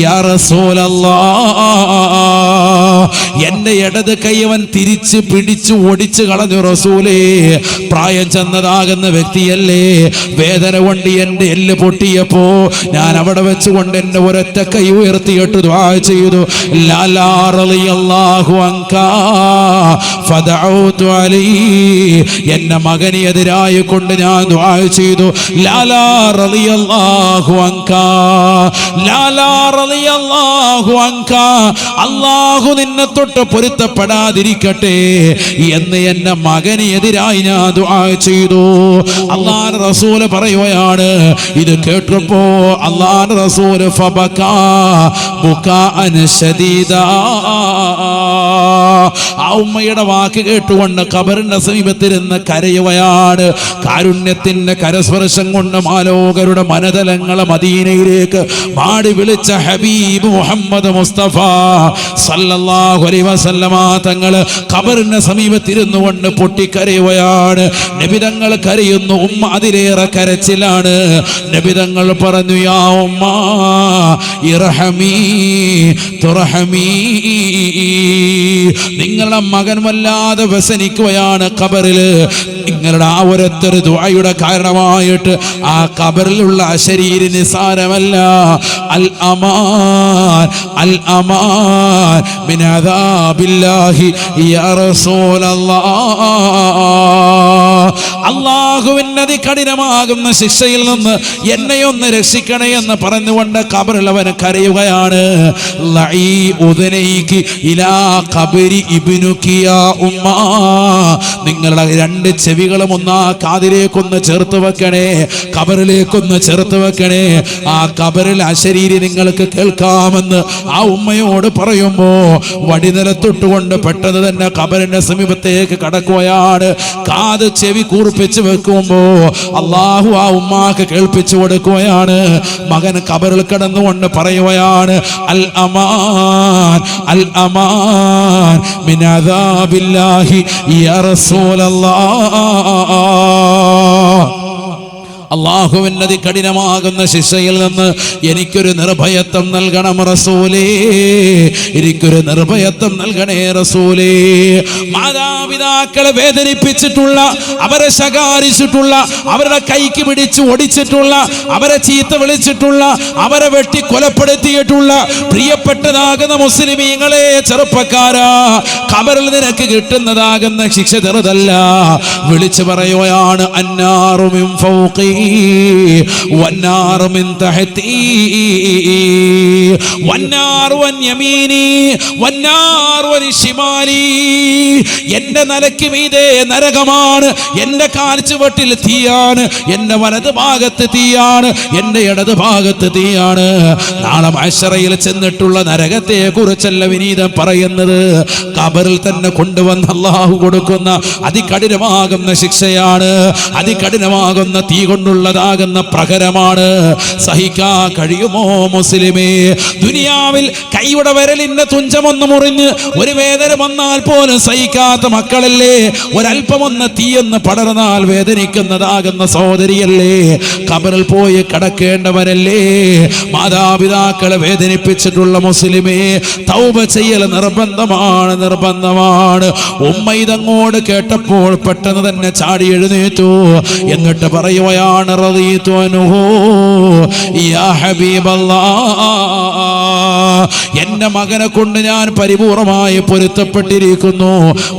യാ റസൂലല്ലാഹ്, എന്റെ ഇടത് കൈവൻ തിരിച്ച് പിടിച്ചു ഒടിച്ചു കളഞ്ഞു റസൂലേ. പ്രായം ചെന്നതാകുന്ന വ്യക്തിയല്ലേ, വേദന കൊണ്ട് എന്റെ എല്ല് പൊട്ടിയപ്പോ ഞാൻ അവിടെ വെച്ചുകൊണ്ട് എന്റെ ഒരൊറ്റ കൈ ഉയർത്തിയിട്ട് ദുആ ചെയ്തു, ലാലാ റളിയല്ലാഹു അൻകാ ഫദഉതു അലൈഹി, എന്റെ മകനെ എതിരായി കൊണ്ട് ഞാൻ ദുആ ചെയ്തു, ലാലാ റളിയല്ലാഹു അൻകാ, ലാലാ റളിയല്ലാഹു അൻകാ, അല്ലാഹു നിന്നെ തൊട്ട് പൊരുത്തപ്പെടാതിരിക്കട്ടെ എന്ന് എന്റെ മകന് എതിരായി ഞാൻ ദുആ ചെയ്തു. അല്ലാഹുവിന്റെ റസൂൽ പറയുകയാണ്, ഇത് കേട്ടപ്പോ അല്ലാഹുവിന്റെ റസൂൽ ഫബകാ ബുകാഅൻ ശദീദാ, ആ ഉമ്മയുടെ വാക്ക് കേട്ടുകൊണ്ട് ഖബറിന്റെ സമീപത്തിരുന്ന് കരയുകയാണ്. കാരുണ്യത്തിന്റെ കരസ്പർശം കൊണ്ട് മാലോകരുടെ മനതലങ്ങളെ മദീനയിലേക്ക് മാടി വിളിച്ച ഹബീബ് മുഹമ്മദ് മുസ്തഫ സല്ലല്ലാഹു അലൈഹി വസല്ലമ തങ്ങൾ ഖബറിന്റെ സമീപത്തിരുന്നു കൊണ്ട് പൊട്ടിക്കരയുകയാണ്. നബി തങ്ങൾ കരയുന്നു, ഉമ്മ അതിലേറെ കരച്ചിലാണ്. നബി തങ്ങൾ പറഞ്ഞു, യാ ഉമ്മ ഇർഹമീ തുർഹമീ, നിങ്ങളുടെ മകൻ വല്ലാതെ വ്യസനിക്കുകയാണ് ഖബറില്. നിങ്ങളുടെ ആ ഒരൊത്തൊരു ദുആയുടെ കാരണമായിട്ട് ആ ഖബറിലുള്ള അശരീരി നിസാരമല്ല. അൽ അമാൻ അൽ അമാൻ മിൻ അദാബില്ലാഹി യാ റസൂലല്ലാഹ്, അല്ലാഹുവിന്റെ അതികഠിനമാകുന്ന ശിക്ഷയിൽ നിന്ന് എന്നെയൊന്ന് രക്ഷിക്കണേ എന്ന് പറഞ്ഞുകൊണ്ട് ഖബറിൽ അവൻ കരയുകയാണ്. ലഈ ഉദനൈകി ഇലാ ഖബരി ഇബ്നുകി യാ ഉമ്മ, നിങ്ങളുടെ രണ്ട് ചെവികളും ഒന്ന് ആ കാതിലേക്കൊന്ന് ചേർത്ത് വെക്കണേ, ഖബറിലേക്കൊന്ന് ചേർത്ത് വെക്കണേ. ആ ഖബറിൽ അശരീരി നിങ്ങൾക്ക് കേൾക്കാമെന്ന് ആ ഉമ്മയോട് പറയുമ്പോ വടിനിലത്തൊട്ടുകൊണ്ട് പെട്ടെന്ന് തന്നെ ഖബറിന്റെ സമീപത്തേക്ക് കടക്കുകയാണ്. കാത് ചെവി കൂർപ്പിച്ച് വെക്കുമ്പോ അല്ലാഹു ആ ഉമ്മാക്ക് കേൾപ്പിച്ചു കൊടുക്കുകയാണ്. മകൻ ഖബറിൽ കിടന്നുകൊണ്ട് പറയുകയാണ്, അൽ അമാൻ അൽ അമാൻ മിൻ അദാബില്ലാഹി യാ റസൂലല്ലാഹ്, അല്ലാഹുവിന്റെ അതികഠിനമാകുന്ന ശിക്ഷയിൽ നിന്ന് എനിക്കൊരു നിർഭയത്വം നൽകണം റസൂലേ, എനിക്കൊരു നിർഭയത്വം നൽകണേ റസൂലേ. മാതാപിതാക്കളെ വേദനിപ്പിച്ചിട്ടുള്ള, അവരെ ശകാരിച്ചിട്ടുള്ള, അവരുടെ കൈക്ക് പിടിച്ച് ഒടിച്ചിട്ടുള്ള, അവരെ ചീത്ത വിളിച്ചിട്ടുള്ള, അവരെ വെട്ടി കൊലപ്പെടുത്തിയിട്ടുള്ള പ്രിയപ്പെട്ടതാകുന്ന മുസ്ലിമീങ്ങളെ, ചെറുപ്പക്കാരാ, ഖബറിൽ നിനക്ക് കിട്ടുന്നതാകുന്ന ശിക്ഷ ചെറുതല്ല. വിളിച്ചു പറയുകയാണ്, അന്നാറു മിൻ ഫൗഖി വന്നാറു മിൻ തഹ്തി വന്നാറു അൻ യമീനി വന്നാറു അൻ ശിമാലി, എന്റെ നിലയ്ക്ക് മീതെ നരകമാണ്, എന്റെ കാൽച്ചുവട്ടിൽ തീയാണ്, എന്റെ വലത് ഭാഗത്ത് തീയാണ്, എന്റെ ഇടത് ഭാഗത്ത് തീയാണ്. നാളെ മഹ്ശറയിൽ ചെന്നിട്ടുള്ള നരകത്തെ കുറിച്ചല്ല വിനീതം പറയുന്നത്, ഖബറിൽ തന്നെ കൊണ്ടുവന്ന് അല്ലാഹു കൊടുക്കുന്ന അതികഠിനമാകുന്ന ശിക്ഷയാണ്, അതികഠിനമാകുന്ന തീ കൊണ്ടുള്ളതാകുന്ന പ്രഹരമാണ്. സഹിക്കാൻ കഴിയുമോ മുസ്ലിമേ? ദുനിയാവിൽ കൈയുടെ വിരലിന്റെ തുഞ്ചമൊന്ന് മുറിഞ്ഞ് ഒരു വേദന വന്നാൽ പോലും സഹിക്കാത്ത മക്കളല്ലേ, ഒരല്പമൊന്ന് തീയൊന്ന് പടർന്നാൽ വേദനിക്കുന്നതാകുന്ന സഹോദരിയല്ലേ, ഖബറിൽ പോയി കിടക്കേണ്ടവരല്ലേ. മാതാപിതാക്കളെ വേദനിപ്പിച്ചിട്ടുള്ള മുസ്ലിമേ, തൗബ ചെയ്യൽ നിർബന്ധമാണ്, നിർബന്ധമാണ്. ഉമ്മ ഇതങ്ങോട് കേട്ടപ്പോൾ പെട്ടെന്ന് തന്നെ ചാടി എഴുന്നേറ്റു. എന്നിട്ട് പറയുകയാണ്, റളീതു അൻഹു യാ ഹബീബല്ലാഹ്, എന്റെ മകനെ കൊണ്ട് ഞാൻ പരിപൂർണമായി പൊരുത്തപ്പെട്ടിരിക്കുന്നു.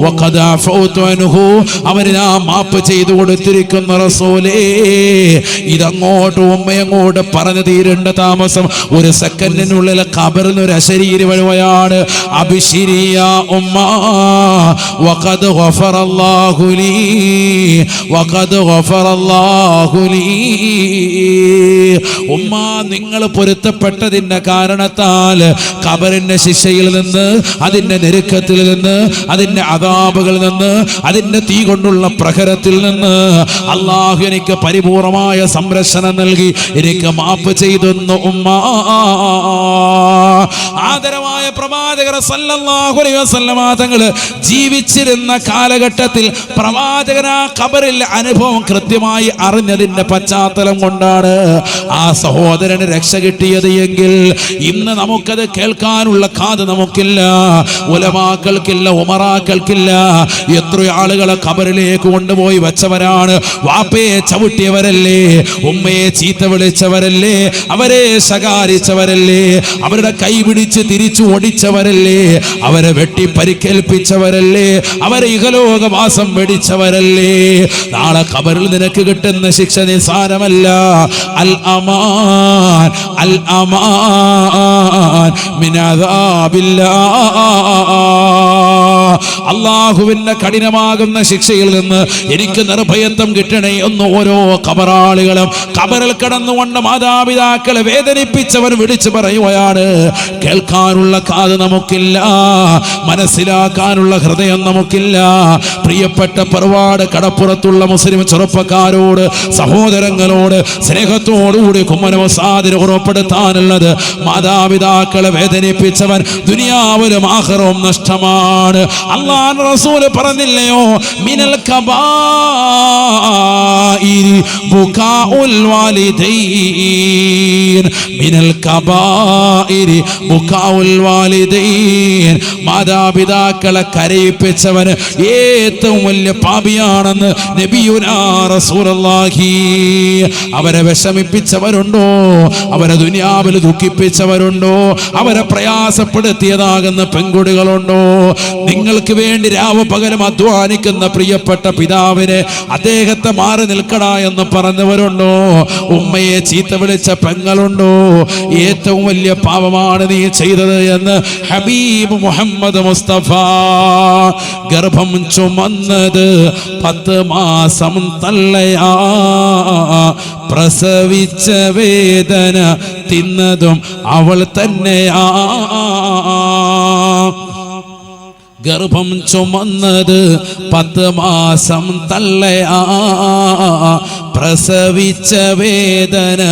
വഖദ് അഫൗതു അൻഹു, അവന് ഞാൻ മാപ്പ് ചെയ്തു കൊടുത്തിരിക്കുന്നു റസൂലേ. ഇതങ്ങോട്ട് ഉമ്മയങ്ങോട്ട് പറഞ്ഞു തീരേണ്ട താമസം ഒരു സെക്കൻഡിനുള്ളിൽ ഖബറിൽ ഒരു അശരീരി വരുകയാണ്. അബ്ശിരി യാ ഉമ്മ വഖദ് ഗഫറല്ലാഹു ലീ വഖദ് ഗഫറല്ലാഹു ലീ. ഉമ്മ, നിങ്ങൾ പൊരുത്തപ്പെട്ടതിന്റെ കാരണത്താൽ ഖബറിന്റെ ശിക്ഷയിൽ നിന്ന് നിന്ന്, അതിന്റെ ഞെരുക്കത്തിൽ നിന്ന്, അതിന്റെ അദാബുകളിൽ നിന്ന്, അതിന്റെ തീ കൊണ്ടുള്ള പ്രഹരത്തിൽ നിന്ന് അല്ലാഹു എനിക്ക് പരിപൂർണമായ സംരക്ഷണം നൽകി എനിക്ക് മാപ്പ് ചെയ്തെന്നു ഉമ്മ. ആദരവായ പ്രവാചകർ സല്ലല്ലാഹു അലൈഹി വസല്ലമ തങ്ങൾ ജീവിച്ചിരുന്ന കാലഘട്ടത്തിൽ പ്രവാചകൻ ആ ഖബറിൽ അനുഭവം കൃത്യമായി അറിഞ്ഞതിന്റെ പശ്ചാത്തലം കൊണ്ടാണ് ആ സഹോദരന് രക്ഷ കിട്ടിയത് എങ്കിൽ ഇന്ന് നമുക്കത് കേൾക്കാനുള്ള കാത് നമുക്കില്ല, ഉലമാക്കൾക്കില്ല, ഉമറാക്കൾക്കില്ല. എത്ര ആളുകളെ ഖബറിലേക്ക് കൊണ്ടുപോയി വെച്ചവരാണ്. വാപ്പയെ ചവിട്ടിയവരല്ലേ, ഉമ്മയെ ചീത്ത വിളിച്ചവരല്ലേ, അവരെ ശകാരിച്ചവരല്ലേ, അവരുടെ കൈ പിടിച്ച് തിരിച്ചു ഓടിച്ചവരല്ലേ, അവരെ വെട്ടി പരിക്കേൽപ്പിച്ചവരല്ലേ, അവരെ ഇഹലോകവാസം വെടിച്ചവരല്ലേ. നാളെ ഖബറിൽ നിനക്ക് കിട്ടുന്ന ശിക്ഷ നിസാരമല്ല. അൽ അമാൻ അൽ അമാൻ മിൻ അദാബില്ലാഹ്. അല്ലാഹുവിന്റെ കഠിനമാകുന്ന ശിക്ഷയിൽ നിന്ന് എനിക്ക് നിർഭയത്വം കിട്ടണേ എന്ന് ഓരോ ഖബറാളികളും ഖബറിൽ കിടന്നുകൊണ്ട് മാതാപിതാക്കളെ വേദനിപ്പിച്ചവർ വിളിച്ചു പറയുകയാണ്. കേൾക്കാനുള്ള കാത് നമുക്കില്ല, മനസ്സിലാക്കാനുള്ള ഹൃദയം നമുക്കില്ല. പ്രിയപ്പെട്ട പറവാട് കടപ്പുറത്തുള്ള മുസ്ലിം ചെറുപ്പക്കാരോട്, സഹോദരങ്ങളോട് സ്നേഹത്തോടുകൂടി കുമ്മനവസാദിന് ഉറപ്പെടുത്താനുള്ളത്, മാതാപിതാക്കളെ വേദനിപ്പിച്ചവൻ ദുനിയാവിലും ആഖിറവും നഷ്ടമാണ്. അല്ലാഹുവിന്റെ റസൂൽ പറഞ്ഞില്ലയോ, മിനൽ കബായിരി ബുകാഉൽ വാലിദൈൻ, മിനൽ കബായിരി ബുകാഉൽ വാലിദൈൻ. മാതാപിതാക്കളെ കരയിപ്പിച്ചവന് ഏറ്റവും വലിയ പാപിയാണെന്ന് നബിയുനാ റസൂലുള്ളാഹി. അവരെ വിഷമിപ്പിച്ചവരുണ്ടോ, അവരെ ദുനിയാവിൽ ദുഃഖിപ്പിച്ചവരുണ്ടോ, അവരെ പ്രയാസപ്പെടുത്തിയതാകുന്ന പെൺകുട്ടികളുണ്ടോ, നിങ്ങൾക്ക് വേണ്ടി രാവ് പകരം അധ്വാനിക്കുന്ന പ്രിയപ്പെട്ട പിതാവിനെ അദ്ദേഹത്തെ മാറി നിൽക്കടാ എന്ന് പറഞ്ഞവരുണ്ടോ, ഉമ്മയെ ചീത്ത വിളിച്ച പെങ്ങളുണ്ടോ? ഏറ്റവും വലിയ പാപമാണ് നീ ചെയ്തത് എന്ന് ഹബീബ് മുഹമ്മദ് മുസ്തഫ. ഗർഭം ചുമന്നത് 10 മാസം തള്ളയാ, പ്രസവിച്ച വേദന തിന്നതും അവൾ തന്നെയാ. ഗർഭം ചുമന്നത് 10 മാസം തള്ളയാ, പ്രസവിച്ച വേദന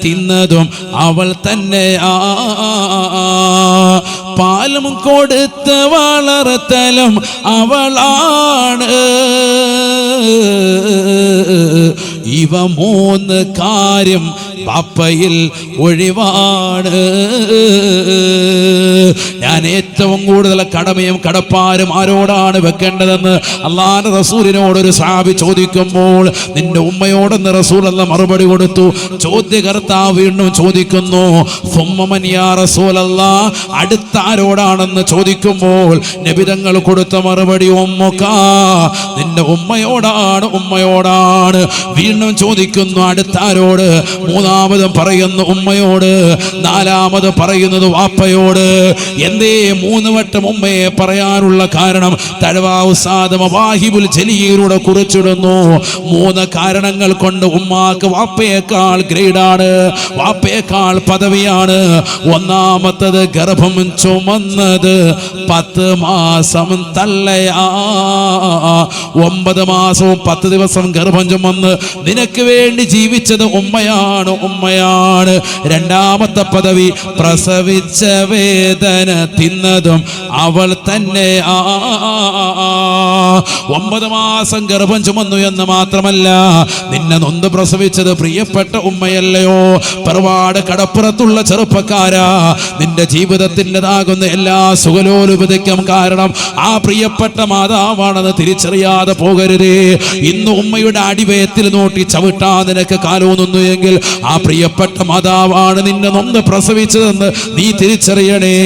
തിന്നതും അവൾ തന്നെയാ. പാലും കൊടുത്ത് വളർത്തലും അവളാണ്. ഇവ 3 കാര്യം ബാപ്പയിൽ ഒഴിവാണ്. ഞാൻ ഏറ്റവും കൂടുതൽ കടമയും കടപ്പാരും ആരോടാണ് വെക്കേണ്ടതെന്ന് അല്ലാഹുവിന്റെ റസൂലിനോട് ഒരു സഹാബി ചോദിക്കുമ്പോൾ, നിന്റെ ഉമ്മയോടെന്ന് റസൂൽ അല്ലാഹ് മറുപടി കൊടുത്തു. ചോദ്യകർത്താവ് വീണ്ടും ചോദിക്കുന്നു, സുമ്മമൻ യാ റസൂലല്ലാഹ്, അടുത്ത ആരോടാണെന്ന് ചോദിക്കുമ്പോൾ നബി തങ്ങൾ കൊടുത്ത മറുപടി ഉമ്മുക, നിന്റെ ഉമ്മയോടാണ്, ഉമ്മയോടാണ്. വീണ്ടും ചോദിക്കുന്നു അടുത്ത ആരോട്, മൂന്നാമതും പറയുന്നു ഉമ്മയോട്, നാലാമത് പറയുന്നത് വാപ്പയോട്. എന്തേ 3 വട്ടം ഉമ്മയെ പറയാനുള്ള കാരണം? തഴവാ ഉസ്താദ് മവാഹിബുൽ ജലീലൂടെ കുറിച്ചിടുന്നു. 3 കാരണങ്ങൾ കൊണ്ട് ഉമ്മാക്ക് വാപ്പയേക്കാൾ ഗ്രേഡാണ്, വാപ്പയേക്കാൾ പദവിയാണ്. ഒന്നാമത്തത്, ഗർഭം ചുമന്നത് 10 മാസം തള്ളയാ. 9 മാസവും 10 ദിവസം ഗർഭം ചുമന്ന് നിനക്ക് വേണ്ടി ജീവിച്ചത് ഉമ്മയാണ്, ഉമ്മയാണ്. രണ്ടാമത്തെ പദവി, പ്രസവിച്ച വേദന തിന്നതും അവൾ തന്നെ. 9 മാസം ഗർഭം ചുമന്നു എന്ന് മാത്രമല്ല, നിന്നെ നൊന്ത് പ്രസവിച്ചത് പ്രിയപ്പെട്ട ഉമ്മയല്ലയോ? പറവാട് കടപ്പുറത്തുള്ള ചെറുപ്പക്കാരാ, നിന്റെ ജീവിതത്തിൻ്റെതാകുന്ന എല്ലാ സുഖലോലുപതയ്ക്കും കാരണം ആ പ്രിയപ്പെട്ട മാതാവാണെന്ന് തിരിച്ചറിയാതെ പോകരുതേ. ഇന്ന് ഉമ്മയുടെ അടിവയത്തിൽ നോട്ടി ചവിട്ടാൻ നിനക്ക് കാലോന്നുന്നു എങ്കിൽ ആ പ്രിയപ്പെട്ട മാതാവാണ് നിന്നെ നൊന്ത് പ്രസവിച്ചതെന്ന് നീ തിരിച്ചറിയണേ.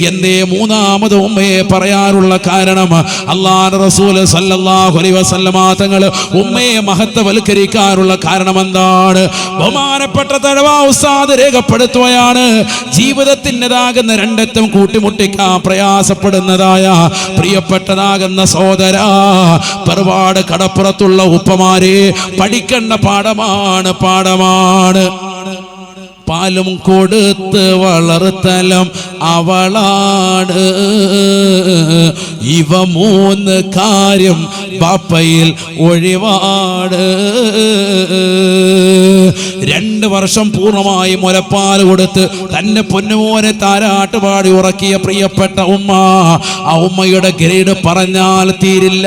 എന്തേ 3ാമത് ഉമ്മയെ പറയാനുള്ള കാരണം? അല്ലാഹുവിന്റെ റസൂൽ സല്ലല്ലാഹു അലൈഹി വസല്ലമ തങ്ങൾ ഉമ്മയെ മഹത്വവൽക്കരിക്കാനുള്ള കാരണം എന്താണ്? ബഹുമാനപ്പെട്ട തഴവാ ഉസ്താദ് രേഖപ്പെടുത്തുകയാണ്, ജീവിതത്തിൻ്റെതാകുന്ന 2 അറ്റം കൂട്ടിമുട്ടിക്കാൻ പ്രയാസപ്പെടുന്നതായ പ്രിയപ്പെട്ടതാകുന്ന സഹോദരാ, പറവാട് കടപ്പുറത്തുള്ള ഉപ്പമാരെ, പഠിക്കേണ്ട പാഠമാണ്, പാഠമാണ്. പാലും കൊടുത്ത് വളർത്തലും അവളാണ്. ഇവ 3 കാര്യം ബാപ്പയിൽ ഒഴിവാണ്. 2 വർഷം പൂർണ്ണമായി മുലപ്പാൽ കൊടുത്ത് തന്റെ പൊന്നുമോനെ താരാട്ട് പാടി ഉറക്കിയ പ്രിയപ്പെട്ട ഉമ്മ, ആ ഉമ്മയുടെ ഗ്രേഡ് പറഞ്ഞാൽ തീരില്ല.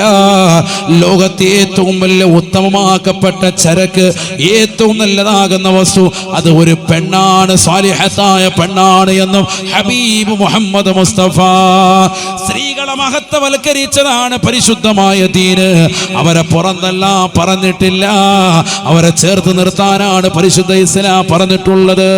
ലോകത്തെ ഏറ്റവും വലിയ ഉത്തമമാക്കപ്പെട്ട ചരക്ക്, ഏറ്റവും നല്ലതാകുന്ന വസ്തു, അത് ഒരു പെണ്ണാണ്, സാലിഹത്തായ പെണ്ണാണ് എന്നും ഹബീബ് മുഹമ്മദ് മുസ്തഫ. സ്ത്രീകളെ മഹത്വവൽക്കരിച്ചതാണ് പരിശുദ്ധമായ ദീന്. അവരെ പുറന്തല്ല പറഞ്ഞിട്ടില്ല, അവരെ ചേർത്ത് നിർത്താനാണ് പരിശുദ്ധ ഇസ്ലാം പറഞ്ഞിട്ടുള്ളത്.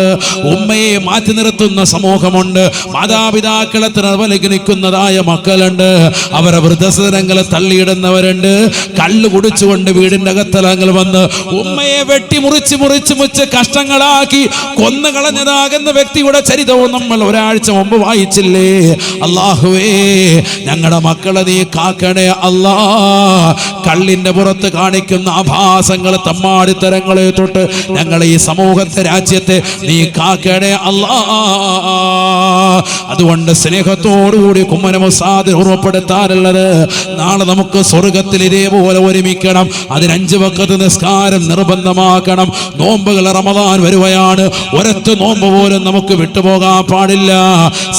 ഉമ്മയെ മാറ്റി നിർത്തുന്ന സമൂഹമുണ്ട്, മാതാപിതാക്കളെ പരിഗണിക്കുന്നതായ മക്കളുണ്ട്, അവരെ വൃദ്ധസദനങ്ങളെ തള്ളിയിടുന്നവരുണ്ട്. കള്ളു കുടിച്ചുകൊണ്ട് വീടിന്റെ അകത്തലങ്ങൾ വന്ന് ഉമ്മയെ വെട്ടി മുറിച്ച് കഷ്ടങ്ങളാക്കി കൊന്നു കളഞ്ഞതാകുന്ന വ്യക്തിയുടെ ചരിതവും നമ്മൾ ഒരാഴ്ച മുമ്പ് വായിച്ചില്ലേ? അല്ലാഹുവേ, ഞങ്ങളുടെ മക്കളെ നീ കാക്കണേ അല്ലാ. കള്ളിന്റെ പുറത്ത് കാണിക്കുന്ന ആഭാസങ്ങൾ, തമ്മാടിത്തരങ്ങളെ തൊട്ട് ഞങ്ങളെ ഈ സമൂഹത്തെ, രാജ്യത്തെ നീ കാക്കണേ അല്ലാ. അതുകൊണ്ട് സ്നേഹത്തോടുകൂടി കുമ്മനമുസാദ് ഉറപ്പെടുത്താറുള്ളത്, നാളെ നമുക്ക് സ്വർഗത്തിൽ ഇതേപോലെ ഒരുമിക്കണം. അതിന് 5 വഖത്ത് നിസ്കാരം നിർബന്ധമാക്കണം. നോമ്പുകൾ റമദാൻ വരുകയാണ്, ഒരൊറ്റ നോമ്പ് പോലും നമുക്ക് വിട്ടുപോകാൻ പാടില്ല.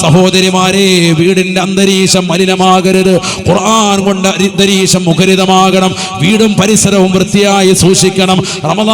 സഹോദരിമാരെ, വീടിന്റെ അന്തരീക്ഷം മലിനമാകരുത്. ഖുർആൻ കൊണ്ട് അന്തരീക്ഷം മുഖരിതമാകണം. വീടും പരിസരവും വൃത്തിയായി സൂക്ഷിക്കണം. റമദാൻ